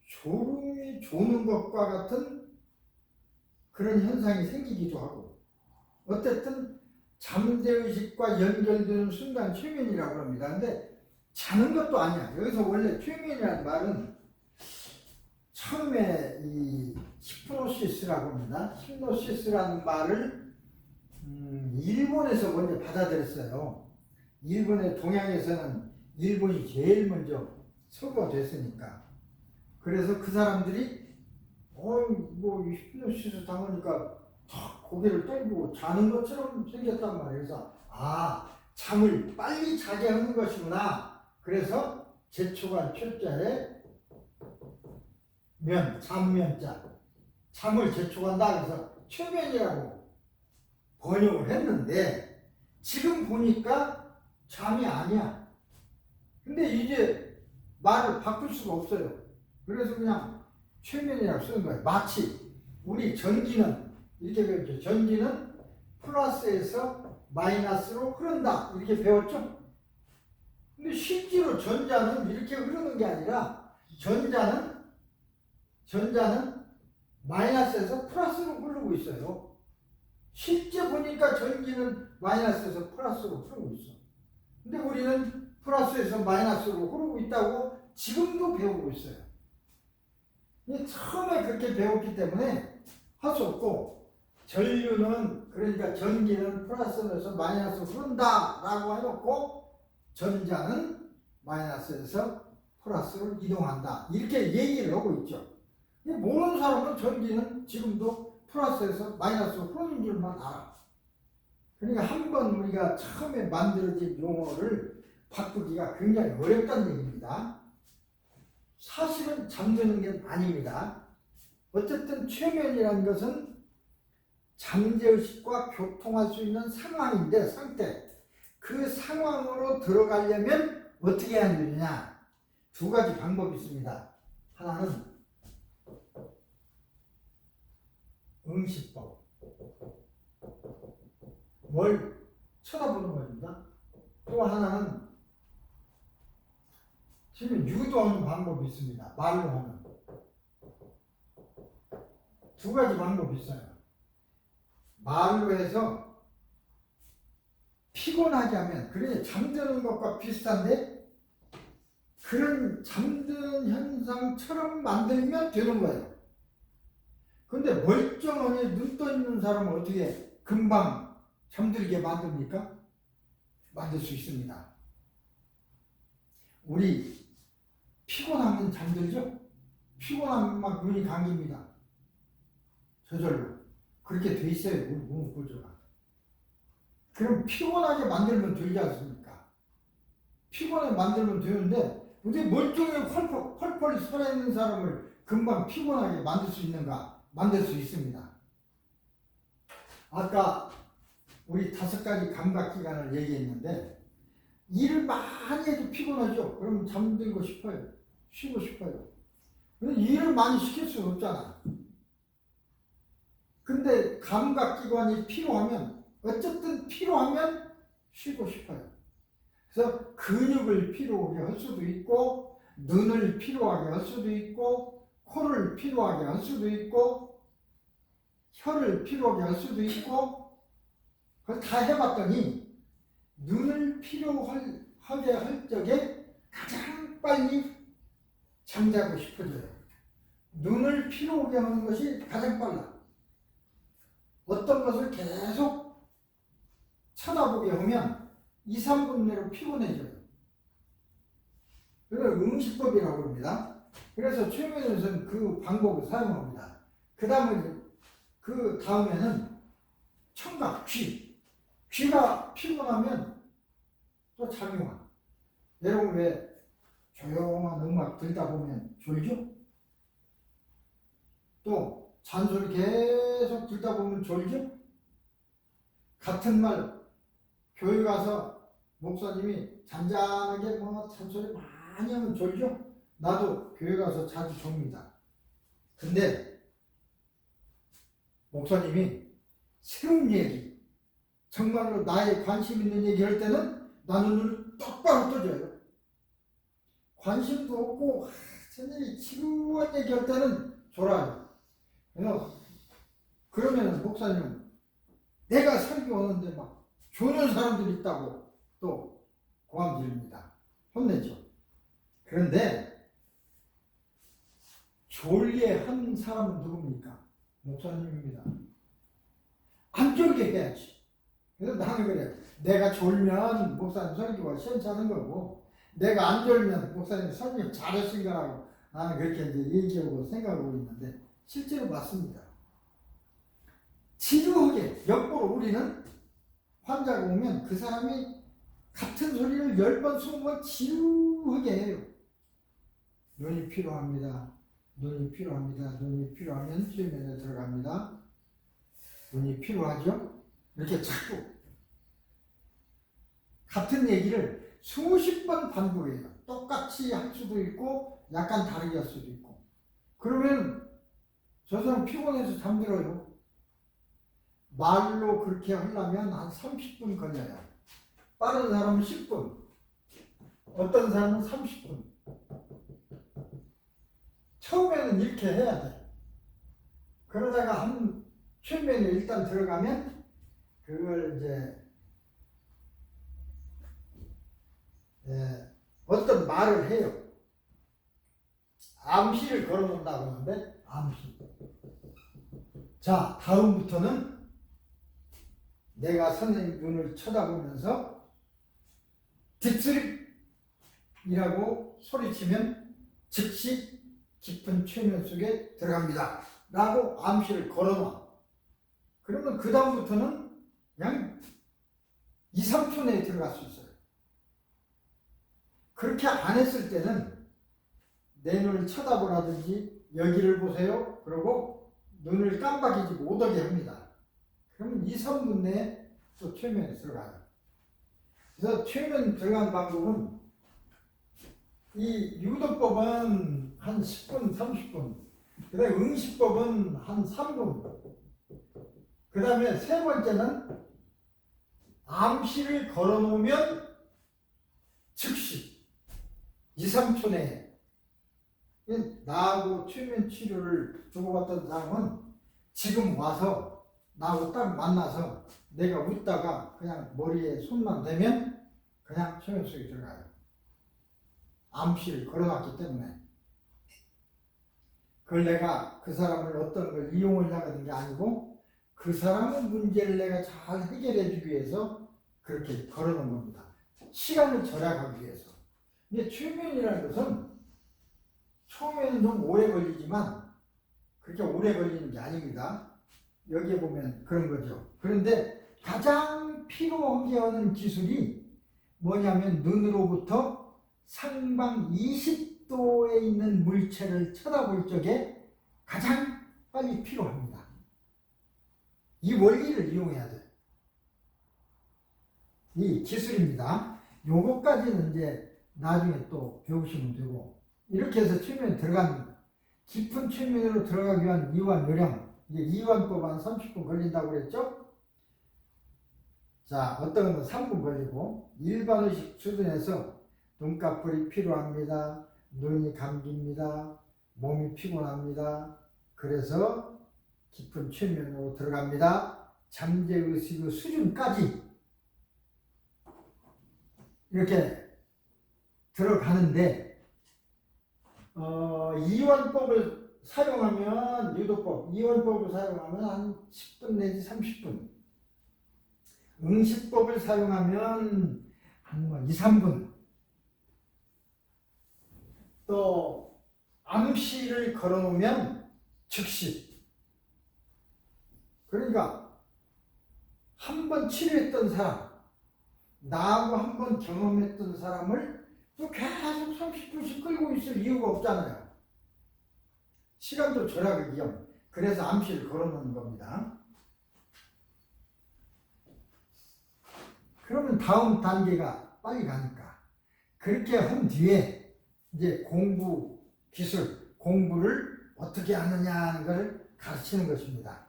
졸음이 조는 것과 같은 그런 현상이 생기기도 하고, 어쨌든 잠재의식과 연결되는 순간 최면이라고 합니다. 근데 자는 것도 아니야. 여기서 원래 최면이라는 말은 처음에 이 히프노시스라고 합니다. 히프노시스라는 말을 일본에서 먼저 받아들였어요. 일본의 동양에서는 일본이 제일 먼저 서구가 됐으니까. 그래서 그 사람들이 뭐 히프노시스 당하니까 고개를 떨고 자는 것처럼 생겼단 말이에요. 그래서 잠을 빨리 자게 하는 것이구나. 그래서 제초간 철자에 잠면자, 잠을 제초간다. 그래서 최면이라고 번역을 했는데 지금 보니까 잠이 아니야. 근데 이제 말을 바꿀 수가 없어요. 그래서 그냥 최면이라고 쓰는 거예요. 마치 우리 전기는 이렇게 배웠죠. 전기는 플러스에서 마이너스로 흐른다. 이렇게 배웠죠. 근데 실제로 전자는 이렇게 흐르는 게 아니라 전자는 마이너스에서 플러스로 흐르고 있어요. 실제 보니까 전기는 마이너스에서 플러스로 흐르고 있어. 근데 우리는 플러스에서 마이너스로 흐르고 있다고 지금도 배우고 있어요. 처음에 그렇게 배웠기 때문에 할 수 없고, 전류는, 그러니까 전기는 플러스에서 마이너스로 흐른다 라고 해놓고 전자는 마이너스에서 플러스로 이동한다, 이렇게 얘기를 하고 있죠. 모르는 사람은 전기는 지금도 플러스에서 마이너스로 흐르는 줄만 알아. 그러니까 한번 우리가 처음에 만들어진 용어를 바꾸기가 굉장히 어렵다는 얘기입니다. 사실은 잠드는 게 아닙니다. 어쨌든 최면이라는 것은 잠재의식과 교통할 수 있는 상황인데, 상태. 그 상황으로 들어가려면 어떻게 해야 되느냐? 두 가지 방법이 있습니다. 하나는 응시법. 뭘 쳐다보는 겁니다. 또 하나는 지금 유도하는 방법이 있습니다. 말로 하는. 두 가지 방법이 있어요. 말로 해서 피곤하게 하면, 그래 잠드는 것과 비슷한데 그런 잠드는 현상처럼 만들면 되는 거예요. 근데 멀쩡하게 눈 떠 있는 사람은 어떻게 금방 잠들게 만듭니까? 만들 수 있습니다. 우리 피곤하면 잠들죠? 피곤하면 막 눈이 감깁니다. 저절로. 그렇게 돼 있어요, 우리 몸 구조가. 그럼 피곤하게 만들면 되지 않습니까? 피곤하게 만들면 되는데, 근데 멀쩡하게 펄펄 살아있는 사람을 금방 피곤하게 만들 수 있는가? 만들 수 있습니다. 아까 우리 5가지 감각기관을 얘기했는데, 일을 많이 해도 피곤하죠? 그럼 잠들고 싶어요. 쉬고 싶어요. 근데 일을 많이 시킬 수는 없잖아. 근데 감각기관이 필요하면, 어쨌든 필요하면 쉬고 싶어요. 그래서 근육을 필요하게 할 수도 있고, 눈을 필요하게 할 수도 있고, 코를 필요하게 할 수도 있고, 혀를 필요하게 할 수도 있고, 그걸 다 해봤더니 눈을 필요하게 할 적에 가장 빨리 잠자고 싶어져요. 눈을 필요하게 하는 것이 가장 빨라. 어떤 것을 계속 쳐다보게 하면 2, 3분 내로 피곤해져요. 그걸 응시법이라고 합니다. 그래서 최면에서는 그 방법을 사용합니다. 그 다음에는 청각, 귀가 피곤하면 또 잠이 와. 여러분 왜 조용한 음악 들다 보면 졸죠? 또 잔소리 계속 듣다 보면 졸죠? 같은 말 교회 가서 목사님이 잔잔하게 잔소리 많이 하면 졸죠? 나도 교회 가서 자주 졸립니다. 근데 목사님이 새로운 얘기, 정말로 나의 관심 있는 얘기 할 때는 나는 눈을 똑바로 떠줘요. 관심도 없고 선생님이 지루한 얘기 할 때는 졸아요. 그러면 목사님은 내가 설교하는데 막 조는 사람들이 있다고 또 고함 지릅니다. 혼내죠. 그런데 졸게 한 사람은 누굽니까? 목사님입니다. 안 졸게 해야지. 그래서 나는 그래요. 내가 졸면 목사님 설교가 시원찮은 거고, 내가 안 졸면 목사님 설교 잘하신 거라고 나는 그렇게 이제 얘기하고 생각하고 있는데, 실제로 맞습니다. 지루하게, 역으로 우리는 환자가 오면 그 사람이 같은 소리를 10번, 20번 지루하게 해요. 눈이 필요합니다. 눈이 필요합니다. 눈이 필요하면 수면에 들어갑니다. 눈이 필요하죠? 이렇게 자꾸 같은 얘기를 수십 번 반복해요. 똑같이 할 수도 있고 약간 다르게 할 수도 있고. 그러면 저 사람 피곤해서 잠들어요. 말로 그렇게 하려면 한 30분 걸려요. 빠른 사람은 10분, 어떤 사람은 30분. 처음에는 이렇게 해야 돼. 그러다가 최면에 일단 들어가면 그걸 이제 어떤 말을 해요. 암시를 걸어놓는다고 하는데, 암시. 자, 다음부터는 내가 선생님 눈을 쳐다보면서 딥슬립이라고 소리치면 즉시 깊은 최면 속에 들어갑니다. 라고 암시를 걸어놔. 그러면 그 다음부터는 그냥 2, 3초 내에 들어갈 수 있어요. 그렇게 안 했을 때는 내 눈을 쳐다보라든지 여기를 보세요. 그러고 눈을 깜빡이지 못하게 합니다. 그러면 2, 3분 내에 또 최면에 들어가요. 그래서 최면 들어가는 방법은, 이 유도법은 한 10분, 30분, 그 다음에 응시법은 한 3분, 그 다음에 세 번째는 암시를 걸어놓으면 즉시 2, 3초 내에 나하고 최면 치료를 주고받던 사람은 지금 와서 나하고 딱 만나서 내가 웃다가 그냥 머리에 손만 대면 그냥 최면 속에 들어가요. 암시를 걸어놨기 때문에. 그걸 내가 그 사람을 어떤 걸 이용하려고 하는 게 아니고 그 사람의 문제를 내가 잘 해결해 주기 위해서 그렇게 걸어놓은 겁니다. 시간을 절약하기 위해서. 근데 최면이라는 것은 처음에는 좀 오래 걸리지만 그렇게 오래 걸리는 게 아닙니다. 여기에 보면 그런 거죠. 그런데 가장 필요하게 하는 기술이 뭐냐면 눈으로부터 상방 20도에 있는 물체를 쳐다볼 적에 가장 빨리 필요합니다. 이 원리를 이용해야 돼요. 이 기술입니다. 요것까지는 이제 나중에 또 배우시면 되고, 이렇게 해서 최면에 들어갑니다. 깊은 최면으로 들어가기 위한 이완 요령, 이게 이완법 한 30분 걸린다고 그랬죠? 자, 어떤 건 3분 걸리고, 일반 의식 수준에서 눈꺼풀이 필요합니다. 눈이 감깁니다. 몸이 피곤합니다. 그래서 깊은 최면으로 들어갑니다. 잠재의식의 수준까지 이렇게 들어가는데, 이완법을 사용하면, 유도법, 이완법을 사용하면 한 10분 내지 30분. 응시법을 사용하면 한 2, 3분. 또, 암시를 걸어 놓으면 즉시. 그러니까, 한 번 치료했던 사람, 나하고 한 번 경험했던 사람을 또 계속 30분씩 끌고 있을 이유가 없잖아요. 시간도 절약을 위험. 그래서 암시를 걸어놓는 겁니다. 그러면 다음 단계가 빨리 가니까 그렇게 한 뒤에 이제 공부 기술, 공부를 어떻게 하느냐 하는 걸 가르치는 것입니다.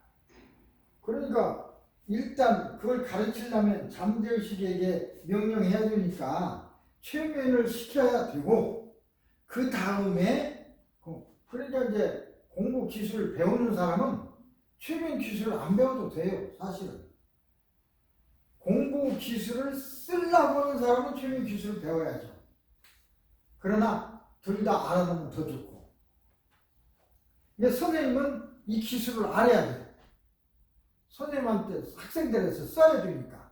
그러니까 일단 그걸 가르치려면 잠재의식에게 명령해야 되니까 최면을 시켜야 되고, 그 다음에 그러니까 이제 공부 기술을 배우는 사람은 최면 기술을 안 배워도 돼요. 사실은 공부 기술을 쓰려고 하는 사람은 최면 기술을 배워야죠. 그러나 둘 다 알아두면 더 좋고, 근데 선생님은 이 기술을 알아야 돼요. 선생님한테 학생들에서 써야 되니까.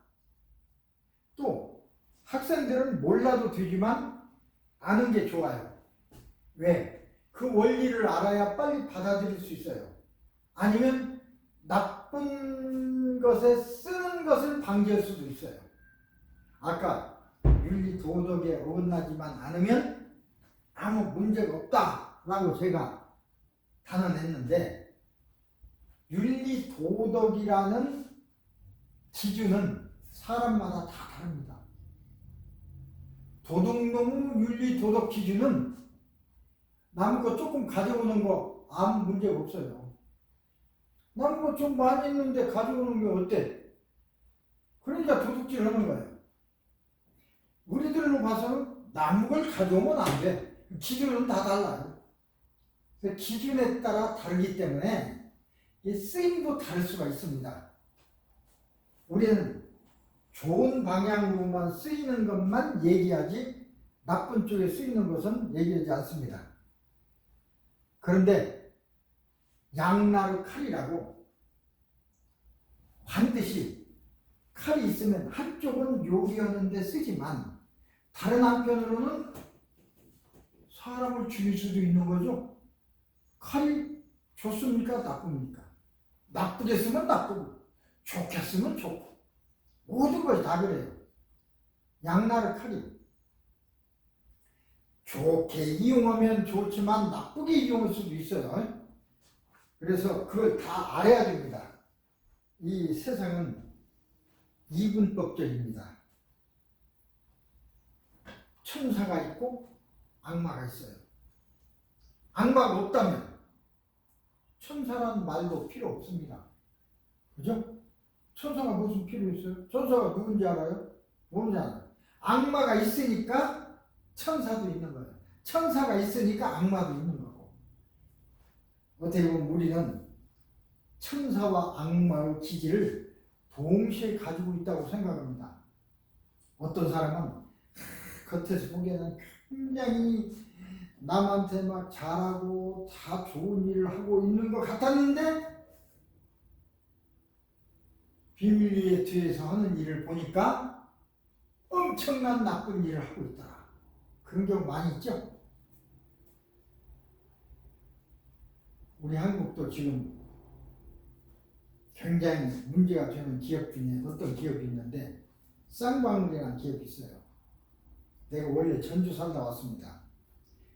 또 학생들은 몰라도 되지만 아는 게 좋아요. 왜? 그 원리를 알아야 빨리 받아들일 수 있어요. 아니면 나쁜 것에 쓰는 것을 방지할 수도 있어요. 아까 윤리 도덕에 어긋나지만 않으면 아무 문제가 없다라고 제가 단언했는데, 윤리 도덕이라는 기준은 사람마다 다 다릅니다. 도덕농 윤리 도덕 기준은 남은 거 조금 가져오는 거 아무 문제가 없어요. 남은 거 좀 많이 있는데 가져오는 게 어때? 그러니까 도둑질 하는 거예요. 우리들로 봐서는 남은 걸 가져오면 안 돼. 기준은 다 달라요. 기준에 따라 다르기 때문에 쓰임도 다를 수가 있습니다. 우리는 좋은 방향으로만 쓰이는 것만 얘기하지 나쁜 쪽에 쓰이는 것은 얘기하지 않습니다. 그런데 양나루 칼이라고 반드시 칼이 있으면 한쪽은 요리하는 데 쓰지만 다른 한편으로는 사람을 죽일 수도 있는 거죠. 칼이 좋습니까? 나쁩니까? 나쁘게 쓰면 나쁘고 좋게 쓰면 좋고 모든 것이 다 그래요. 양나루 칼이 좋게 이용하면 좋지만 나쁘게 이용할 수도 있어요. 그래서 그걸 다 알아야 됩니다. 이 세상은 이분법적입니다. 천사가 있고 악마가 있어요. 악마가 없다면 천사란 말도 필요 없습니다. 그죠? 천사가 무슨 필요 있어요? 천사가 누군지 알아요? 모르잖아요. 악마가 있으니까 천사도 있는 거예요. 천사가 있으니까 악마도 있는 거고. 어떻게 보면 우리는 천사와 악마의 기질을 동시에 가지고 있다고 생각합니다. 어떤 사람은 겉에서 보기에는 굉장히 남한테 막 잘하고 다 좋은 일을 하고 있는 것 같았는데 비밀리에 뒤에서 하는 일을 보니까 엄청난 나쁜 일을 하고 있더라. 그런 경우 많이 있죠. 우리 한국도 지금 굉장히 문제가 되는 기업 중에 어떤 기업이 있는데 쌍방울이라는 기업이 있어요. 내가 원래 전주 살다 왔습니다.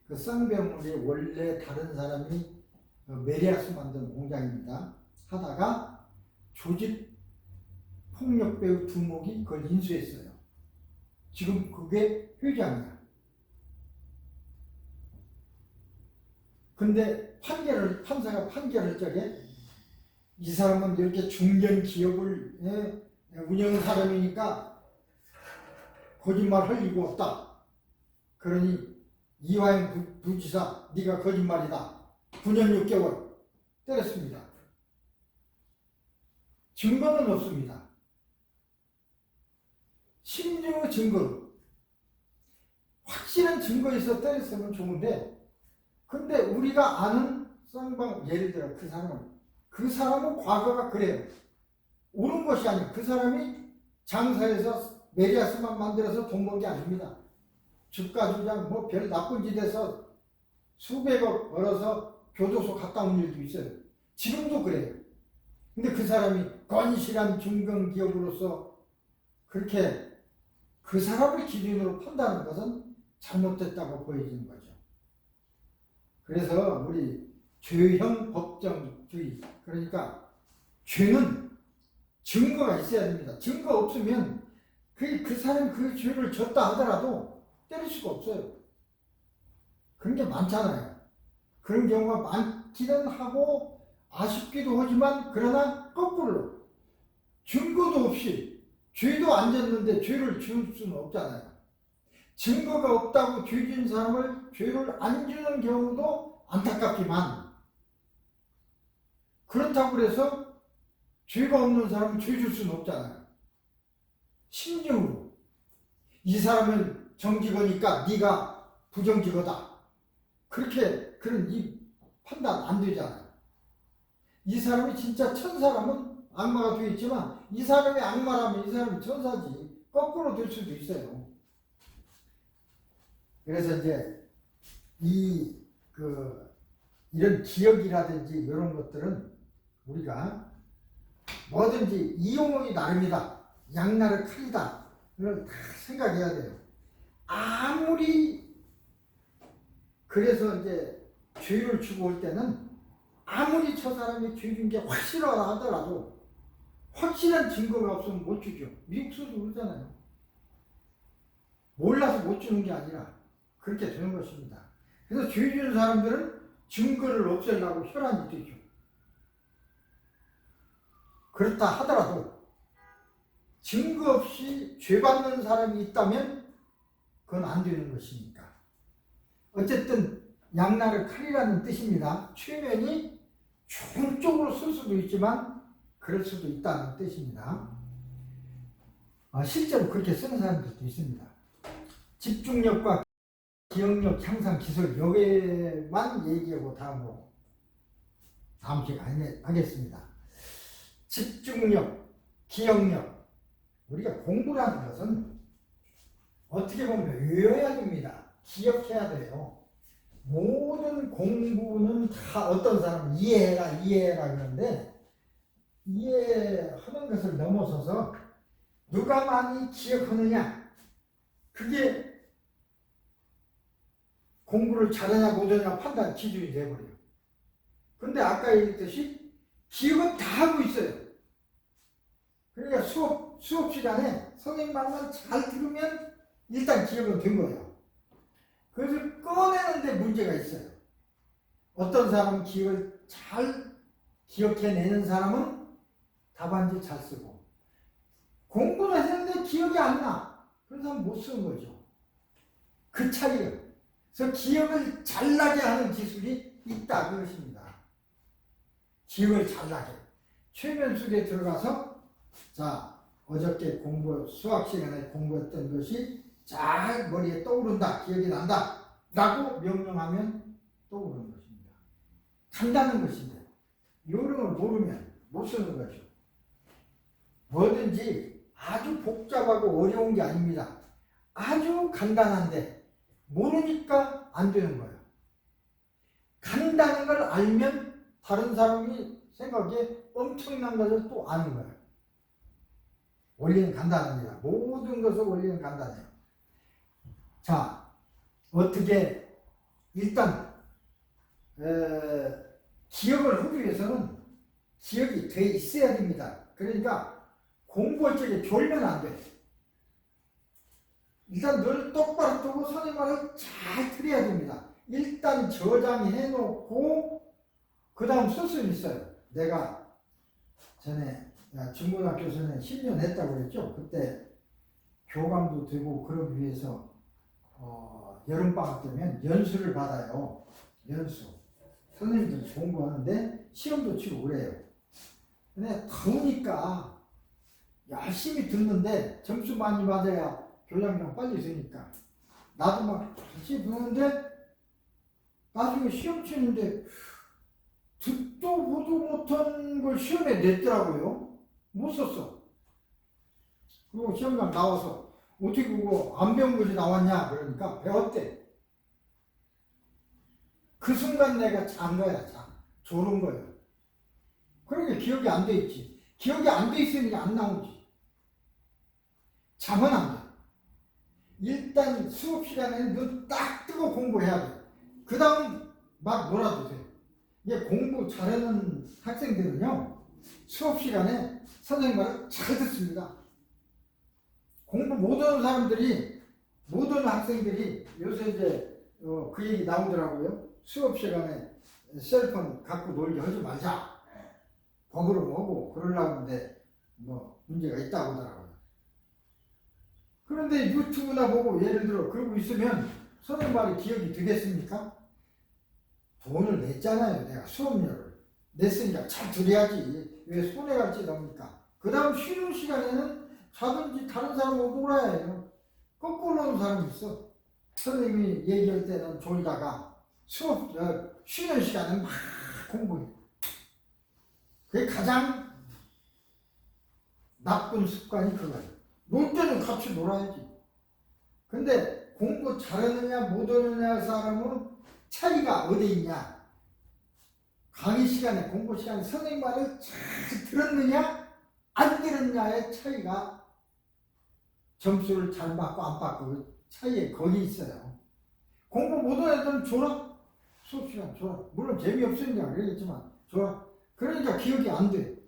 그 쌍방울이 원래 다른 사람이 메리아스 만드는 공장입니다. 하다가 조직 폭력배우 두목이 그걸 인수했어요. 지금 그게 회장이야. 근데 판사가 판결할 적에 이 사람은 이렇게 중견 기업을 운영한 사람이니까 거짓말 할 이유가 없다. 그러니 이화영 부지사 네가 거짓말이다. 9년 6개월 때렸습니다. 증거는 없습니다. 심증의 증거, 확실한 증거에서 때렸으면 좋은데 근데 우리가 아는 쌍방 예를 들어 그 사람은 과거가 그래요. 옳은 것이 아니고 그 사람이 장사해서 메리아스만 만들어서 돈 번 게 아닙니다. 주가 주장 뭐 별 나쁜 짓에서 수백억 벌어서 교도소 갔다 온 일도 있어요. 지금도 그래요. 근데 그 사람이 건실한 중견기업으로서 그렇게 그 사람을 기준으로 판단하는 것은 잘못됐다고 보여지는 거죠. 그래서 우리 죄형 법정주의, 그러니까 죄는 증거가 있어야 됩니다. 증거 없으면 그 사람이 그 죄를 졌다 하더라도 때릴 수가 없어요. 그런 게 많잖아요. 그런 경우가 많기는 하고 아쉽기도 하지만 그러나 거꾸로 증거도 없이 죄도 안 졌는데 죄를 지을 수는 없잖아요. 증거가 없다고 죄 지은 사람을 죄를 안 주는 경우도 안타깝지만 그렇다고 해서 죄가 없는 사람은 죄 줄 수는 없잖아요. 심증으로 이 사람은 정직하니까 네가 부정직하다. 그렇게 그런 이 판단 안 되잖아요. 이 사람이 진짜 천사라면 악마가 되어 있지만 이 사람이 악마라면 이 사람이 천사지. 거꾸로 될 수도 있어요. 그래서 이제 이런 기억이라든지 이런 것들은 우리가 뭐든지 이용이 나름이다. 양날의 칼이다. 이걸 다 생각해야 돼요. 아무리 그래서 이제 죄를 주고 올 때는 아무리 저 사람이 죄 준 게 확실하다 하더라도 확실한 증거가 없으면 못 주죠. 미국서도 그러잖아요. 몰라서 못 주는 게 아니라 그렇게 되는 것입니다. 그래서 죄 지은 사람들은 증거를 없애려고 혈안이 되죠. 그렇다 하더라도 증거 없이 죄 받는 사람이 있다면 그건 안 되는 것이니까. 어쨌든 양날의 칼이라는 뜻입니다. 최면이 좋은 쪽으로 쓸 수도 있지만 그럴 수도 있다는 뜻입니다. 실제로 그렇게 쓰는 사람들도 있습니다. 집중력과 기억력 향상 기술 여기에만 얘기하고 다음 시간에 하겠습니다. 집중력, 기억력. 우리가 공부라는 것은 어떻게 보면 외워야 됩니다. 기억해야 돼요. 모든 공부는 다 어떤 사람은 이해해라 그러는데 이해하는 것을 넘어서서 누가 많이 기억하느냐 그게 공부를 잘하냐 못하냐 판단 기준이 돼버려요. 근데 아까 얘기했듯이 기억은 다 하고 있어요. 그러니까 수업 시간에 선생님 말만 잘 들으면 일단 기억은 된 거예요. 그래서 꺼내는데 문제가 있어요. 어떤 사람은 기억을 잘 기억해내는 사람은 답안지 잘 쓰고 공부를 했는데 기억이 안 나. 그런 사람은 못 쓰는 거죠. 그 차이예요. 그래서 기억을 잘나게 하는 기술이 있다 그것입니다. 기억을 잘나게. 최면 속에 들어가서 자 어저께 수학 시간에 공부했던 것이 잘 머리에 떠오른다, 기억이 난다 라고 명령하면 떠오르는 것입니다. 간다는 것인데 요령을 모르면 못 쓰는 거죠. 뭐든지 아주 복잡하고 어려운 게 아닙니다. 아주 간단한데 모르니까 안 되는 거예요. 간다는 걸 알면 다른 사람이 생각에 엄청난 것을 또 아는 거예요. 원리는 간단합니다. 모든 것은 원리는 간단해요. 자, 어떻게 일단 기억을 하기 위해서는 기억이 돼 있어야 됩니다. 그러니까 공부할 적에 졸면 안 돼. 일단 늘 똑바로 뜨고 선생님 말을 잘 들어야 됩니다. 일단 저장해 놓고 그 다음 쓸 수는 있어요. 내가 전에 중고등학교 전에 10년 했다고 그랬죠. 그때 교감도 되고 그러기 위해서 여름방학 되면 연수를 받아요. 연수. 선생님들 공부하는데 시험도 치고 그래요. 근데 더우니까 열심히 듣는데 점수 많이 받아야 교장이랑 빨리 되니까 나도 막 열심히 듣는데 나중에 시험 치는데 듣도 보도 못한 걸 시험에 냈더라고요. 못 썼어. 그리고 시험장 나와서 어떻게 그거 안 배운 것이 나왔냐 그러니까 배웠대. 그 순간 내가 잔 거야. 졸은 거예요. 그러니까 기억이 안 돼 있지. 기억이 안 돼 있으니까 안 나오지. 잠은 안 돼. 일단 수업 시간에는 눈 딱 뜨고 공부해야 돼. 그 다음 막 놀아도 돼. 이게 공부 잘하는 학생들은요, 수업 시간에 선생님 말을 잘 듣습니다. 공부 못하는 사람들이, 못하는 학생들이 요새 이제 그 얘기 나오더라고요. 수업 시간에 셀폰 갖고 놀게 하지 말자. 법으로 뭐고 그러려고 하는데 뭐 문제가 있다고 하더라고요. 그런데 유튜브나 보고 예를 들어 그러고 있으면 선생님 말이 기억이 되겠습니까? 돈을 냈잖아요. 내가 수업료를 냈으니까 잘 들어야지. 왜 손해갈지 나옵니까? 그 다음 쉬는 시간에는 자든지 다른 사람하고 놀아야 해요. 거꾸로 노는 사람이 있어. 선생님이 얘기할 때는 졸다가 쉬는 시간은 막 공부해. 그게 가장 나쁜 습관이 그거예요. 놀 때는 같이 놀아야지. 근데 공부 잘하느냐 못하느냐 사람은 차이가 어디 있냐? 강의 시간에 공부 시간에 선생님 말을 잘 들었느냐 안 들었냐의 차이가 점수를 잘 받고 안 받고 그 차이에 거기 있어요. 공부 못하는 애들은 졸아. 수업 시간 졸아. 물론 재미없으니까 그러겠지만 졸아. 그러니까 기억이 안 돼.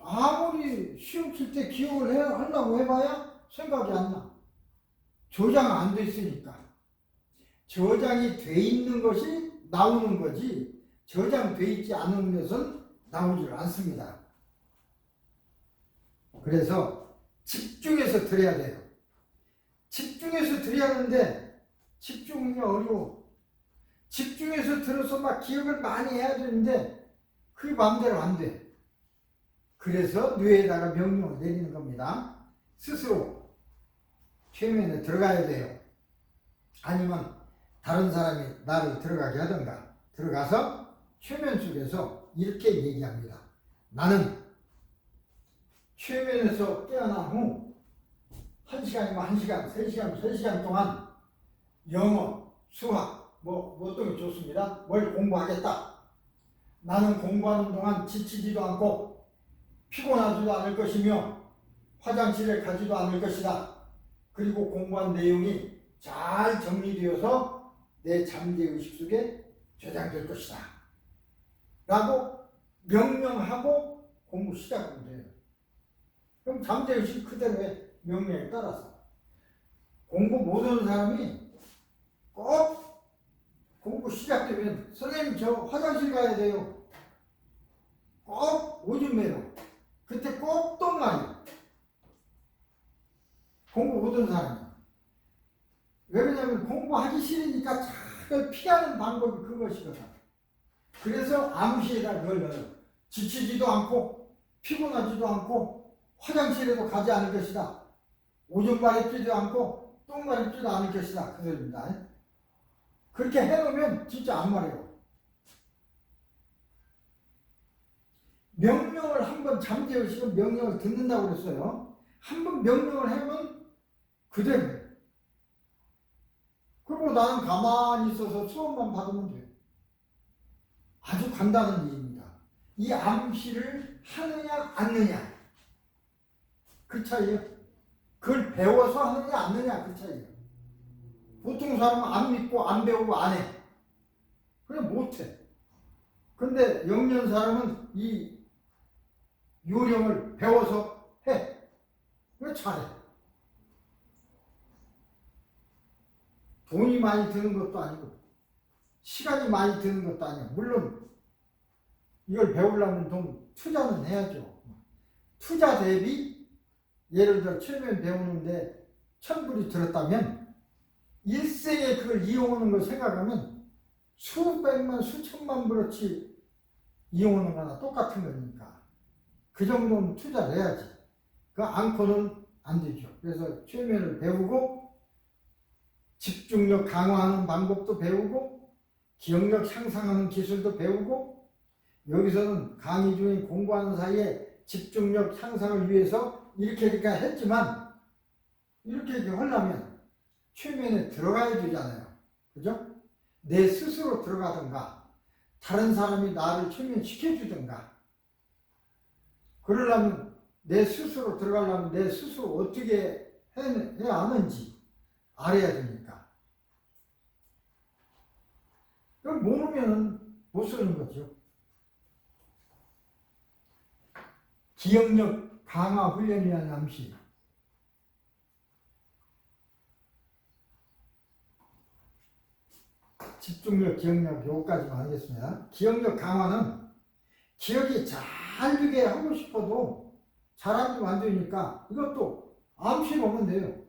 아무리 시험 칠 때 기억을 하려고 해봐야 생각이 안 나. 저장 안 돼 있으니까. 저장이 돼 있는 것이 나오는 거지 저장돼 있지 않은 것은 나오질 않습니다. 그래서 집중해서 들어야 돼요. 집중해서 들어야 하는데 집중이 어려워. 집중해서 들어서 막 기억을 많이 해야 되는데 그게 마음대로 안 돼. 그래서 뇌에다가 명령을 내리는 겁니다. 스스로 최면에 들어가야 돼요. 아니면 다른 사람이 나를 들어가게 하던가 들어가서 최면 속에서 이렇게 얘기합니다. 나는 최면에서 깨어난 후 1시간이면 1시간, 3시간, 3시간 동안 영어, 수학, 뭐 어떤 게 좋습니다. 뭘 공부하겠다. 나는 공부하는 동안 지치지도 않고 피곤하지도 않을 것이며 화장실에 가지도 않을 것이다. 그리고 공부한 내용이 잘 정리되어서 내 잠재의식 속에 저장될 것이다. 라고 명령하고 공부 시작하면 돼요. 그럼 잠재의식 그대로의 명령에 따라서 공부 못하는 사람이 꼭 공부 시작되면 선생님 저 화장실 가야 돼요. 꼭 오줌 매러. 그때 꼭 똥말이에요. 공부 못하는 사람이. 왜 그러냐면 공부하기 싫으니까 자꾸 피하는 방법이 그것이거든. 그래서 암시에다 그걸 넣어요. 지치지도 않고 피곤하지도 않고 화장실에도 가지 않을 것이다. 오줌 마렵지도 않고 똥 마렵지도 않을 것이다. 그 소리입니다. 그렇게 해놓으면 진짜 안 마려워. 명령을 한번 잠재우시고 명령을 듣는다고 그랬어요. 한번 명령을 하면 그대로. 그리고 나는 가만히 있어서 수업만 받으면 돼요. 아주 간단한 일입니다. 이 암시를 하느냐 않느냐 그 차이예요. 그걸 배워서 하느냐 않느냐 그 차이예요. 보통 사람은 안 믿고 안 배우고 안 해. 그냥 못해. 근데 영년 사람은 이 요령을 배워서 해. 왜 잘해? 돈이 많이 드는 것도 아니고 시간이 많이 드는 것도 아니고, 물론 이걸 배우려면 돈 투자는 해야죠. 투자 대비 예를 들어 최면 배우는데 1,000불이 들었다면 일생에 그걸 이용하는 걸 생각하면 수백만 수천만 불어치 이용하는 거나 똑같은 거니까 그 정도는 투자를 해야지. 그 않고는 안 되죠. 그래서 최면을 배우고 집중력 강화하는 방법도 배우고 기억력 향상하는 기술도 배우고, 여기서는 강의 중에 공부하는 사이에 집중력 향상을 위해서 이렇게 했지만 이렇게 하려면 최면에 들어가야 되잖아요. 그죠? 내 스스로 들어가든가 다른 사람이 나를 최면시켜주든가, 그러려면 내 스스로 들어가려면 내 스스로 어떻게 해야 하는지 알아야 되니까. 그럼 모르면 못 쓰는 거죠. 기억력 강화 훈련이라는 암시. 집중력, 기억력 요까지만 하겠습니다. 기억력 강화는 기억이 잘 되게 하고 싶어도 잘하지 안 되니까 이것도 암시로 하면 돼요.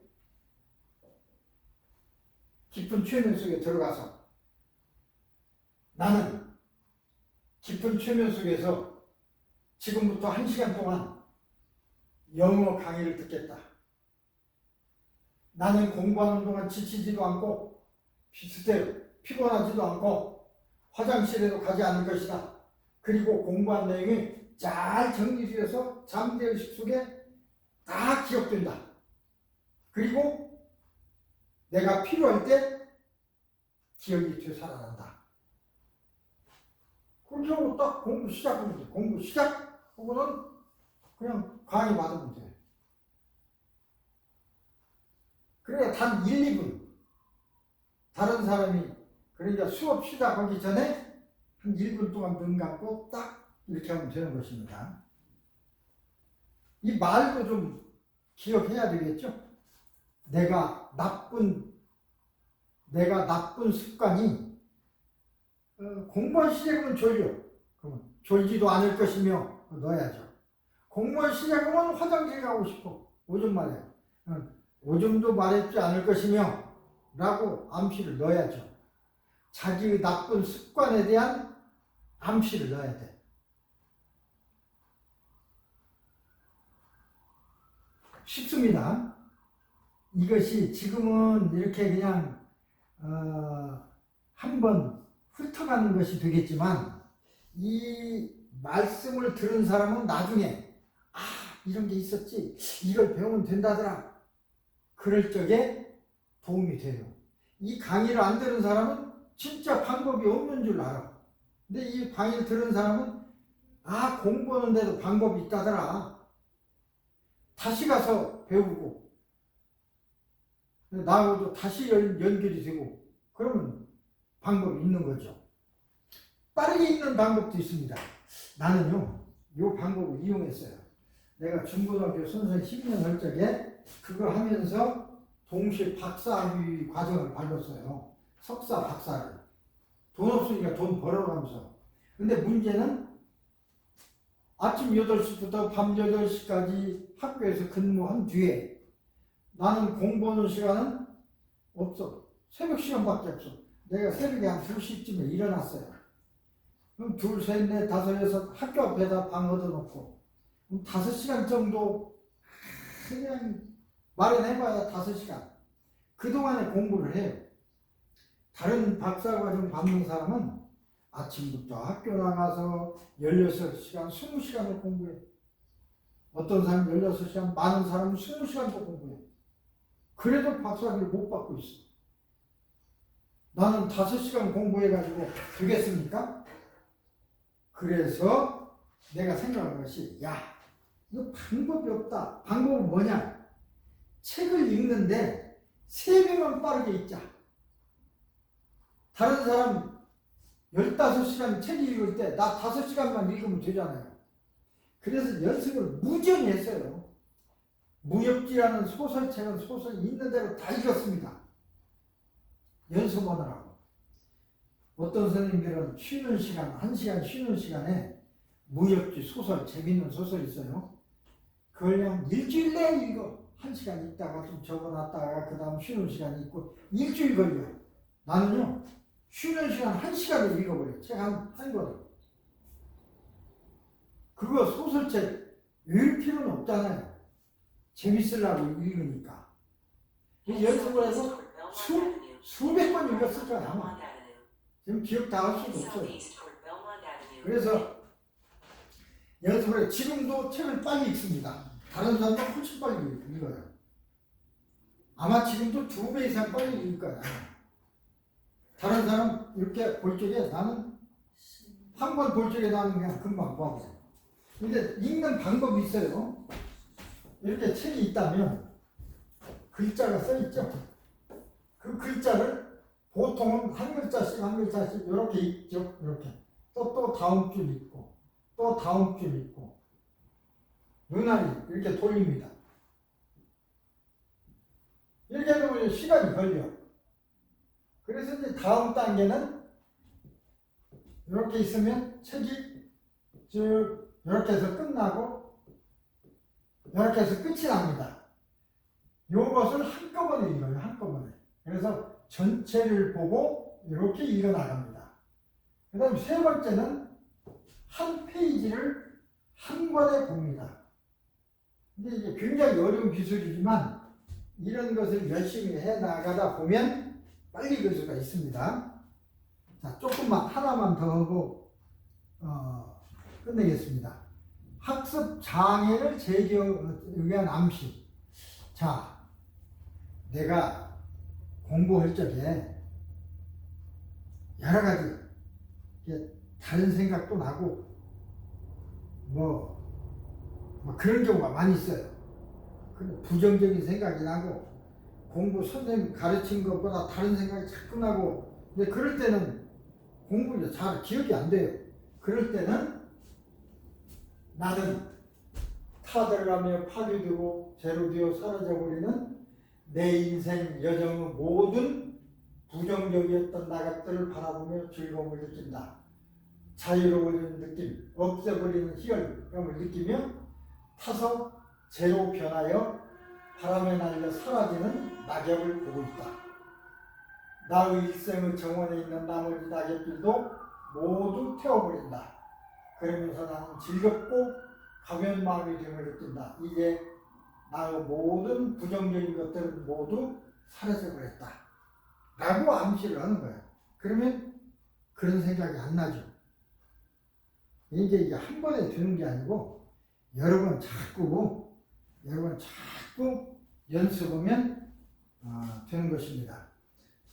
깊은 최면 속에 들어가서 나는 깊은 최면 속에서 지금부터 1시간 동안 영어 강의를 듣겠다. 나는 공부하는 동안 지치지도 않고 비슷해요. 피곤하지도 않고 화장실에도 가지 않을 것이다. 그리고 공부한 내용이 잘 정리되어서 잠재의식 속에 다 기억된다. 그리고 내가 필요할 때 기억이 되살아난다. 그렇게 하고 딱 공부 시작하면 돼. 공부 시작하고는 그냥 강의 받으면 돼. 그러니까 단 1, 2분 다른 사람이 그러니까 수업 시작하기 전에 한 1분 동안 눈 감고 딱 이렇게 하면 되는 것입니다. 이 말도 좀 기억해야 되겠죠? 내가 나쁜 습관이 공무원 시작하면 졸려. 그러면 졸지도 않을 것이며 넣어야죠. 공무원 시작하면 화장실 가고 싶어. 오줌 마려요. 오줌도 마렵지 않을 것이며 라고 암시를 넣어야죠. 자기의 나쁜 습관에 대한 암시를 넣어야 돼. 쉽습니다. 이것이 지금은 이렇게 그냥 한번 훑어가는 것이 되겠지만, 이 말씀을 들은 사람은 나중에 이런 게 있었지, 이걸 배우면 된다더라, 그럴 적에 도움이 돼요. 이 강의를 안 들은 사람은 진짜 방법이 없는 줄 알아. 근데 이 강의를 들은 사람은 공부하는데도 방법이 있다더라, 다시 가서 배우고 나하고도 다시 연결이 되고 그러면 방법이 있는 거죠. 빠르게 읽는 방법도 있습니다. 나는요, 이 방법을 이용했어요. 내가 중고등학교 선생 10년 할 적에 그거 하면서 동시에 박사학위 과정을 밟았어요. 석사, 박사를. 돈 없으니까 돈 벌어가면서. 근데 문제는 아침 8시부터 밤 8시까지 학교에서 근무한 뒤에 나는 공부하는 시간은 없어. 새벽 시간밖에 없어. 내가 새벽에 한 2시쯤에 일어났어요. 그럼 2, 3, 4, 5, 6 학교 앞에다 방 얻어놓고 그럼 5시간 정도 그냥 마련해봐야 5시간. 그동안에 공부를 해요. 다른 박사과정 받는 사람은 아침부터 학교 나가서 16시간, 20시간을 공부해. 어떤 사람은 16시간, 많은 사람은 20시간도 공부해. 그래도 박사학위를 못 받고 있어. 나는 5시간 공부해가지고 되겠습니까? 그래서 내가 생각한 것이, 야, 이거 방법이 없다. 방법은 뭐냐? 책을 읽는데 3배만 빠르게 읽자. 다른 사람 15시간 책 읽을 때 나 5시간만 읽으면 되잖아요. 그래서 연습을 무지하게 했어요. 무협지라는 소설책은 소설 있는 대로 다 읽었습니다. 연습하느라고. 어떤 선생님들은 쉬는 시간, 1시간 쉬는 시간에 무협지 소설, 재밌는 소설 있어요. 그걸 그냥 일주일 내에 읽어. 1시간 읽다가 좀 적어놨다가 그 다음 쉬는 시간 읽고 일주일 걸려. 나는요, 쉬는 시간 1시간을 읽어버려요. 책 한 권을. 그거 소설책 읽을 필요는 없잖아요. 재밌으려고 읽으니까. 연습을 해서 수백 번 읽었을 거야, 아마. 지금 기억 다 할 수도 없어요. 그래서 연습을 해. 지금도 책을 빨리 읽습니다. 다른 사람도 훨씬 빨리 읽어요. 아마 지금도 2배 이상 빨리 읽을 거야. 다른 사람 이렇게 볼 적에 나는 한 번 볼 적에 나는 그냥 금방 보고. 근데 읽는 방법이 있어요. 이렇게 책이 있다면 글자가 써 있죠. 그 글자를 보통은 한 글자씩 이렇게 읽죠. 이렇게 또 다음 줄 읽고 또 다음 줄 읽고 눈알이 이렇게 돌립니다. 이렇게 하면 시간이 걸려. 그래서 이제 다음 단계는 이렇게 있으면 책이 쭉 이렇게 해서 끝나고 이렇게 해서 끝이 납니다. 이것을 한꺼번에 읽어요. 한꺼번에. 그래서 전체를 보고 이렇게 읽어 나갑니다. 그 다음 3번째는 한 페이지를 한 권에 봅니다. 근데 이게 굉장히 어려운 기술이지만 이런 것을 열심히 해 나가다 보면 빨리 읽을 수가 있습니다. 자, 조금만 하나만 더 하고 끝내겠습니다. 학습 장애를 제거하기 위한 암시. 자, 내가 공부할 적에 여러 가지 다른 생각도 나고 뭐 그런 경우가 많이 있어요. 부정적인 생각이 나고 공부 선생님 가르친 것보다 다른 생각이 자꾸 나고 근데 그럴 때는 공부가 잘 기억이 안 돼요. 그럴 때는 나는 타들어가며 파괴되고 제로되어 사라져버리는 내 인생 여정의 모든 부정적이었던 나것들을 바라보며 즐거움을 느낀다. 자유로워지는 느낌, 없애버리는 희열감을 느끼며 타서 제로 변하여 바람에 날려 사라지는 낙엽을 보고 있다. 나의 일생의 정원에 있는 나머지 낙엽들도 모두 태워버린다. 그러면서 나는 즐겁고 가벼운 마음이 됨을 느낀다. 이제 나의 모든 부정적인 것들은 모두 사라져버렸다. 라고 암시를 하는 거예요. 그러면 그런 생각이 안 나죠. 이게 한 번에 되는 게 아니고 여러 번 자꾸 연습하면 되는 것입니다.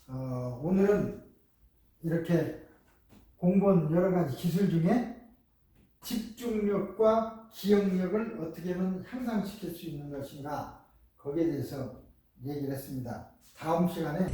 오늘은 이렇게 공부한 여러 가지 기술 중에 집중력과 기억력을 어떻게 하면 향상시킬 수 있는 것인가 거기에 대해서 얘기를 했습니다. 다음 시간에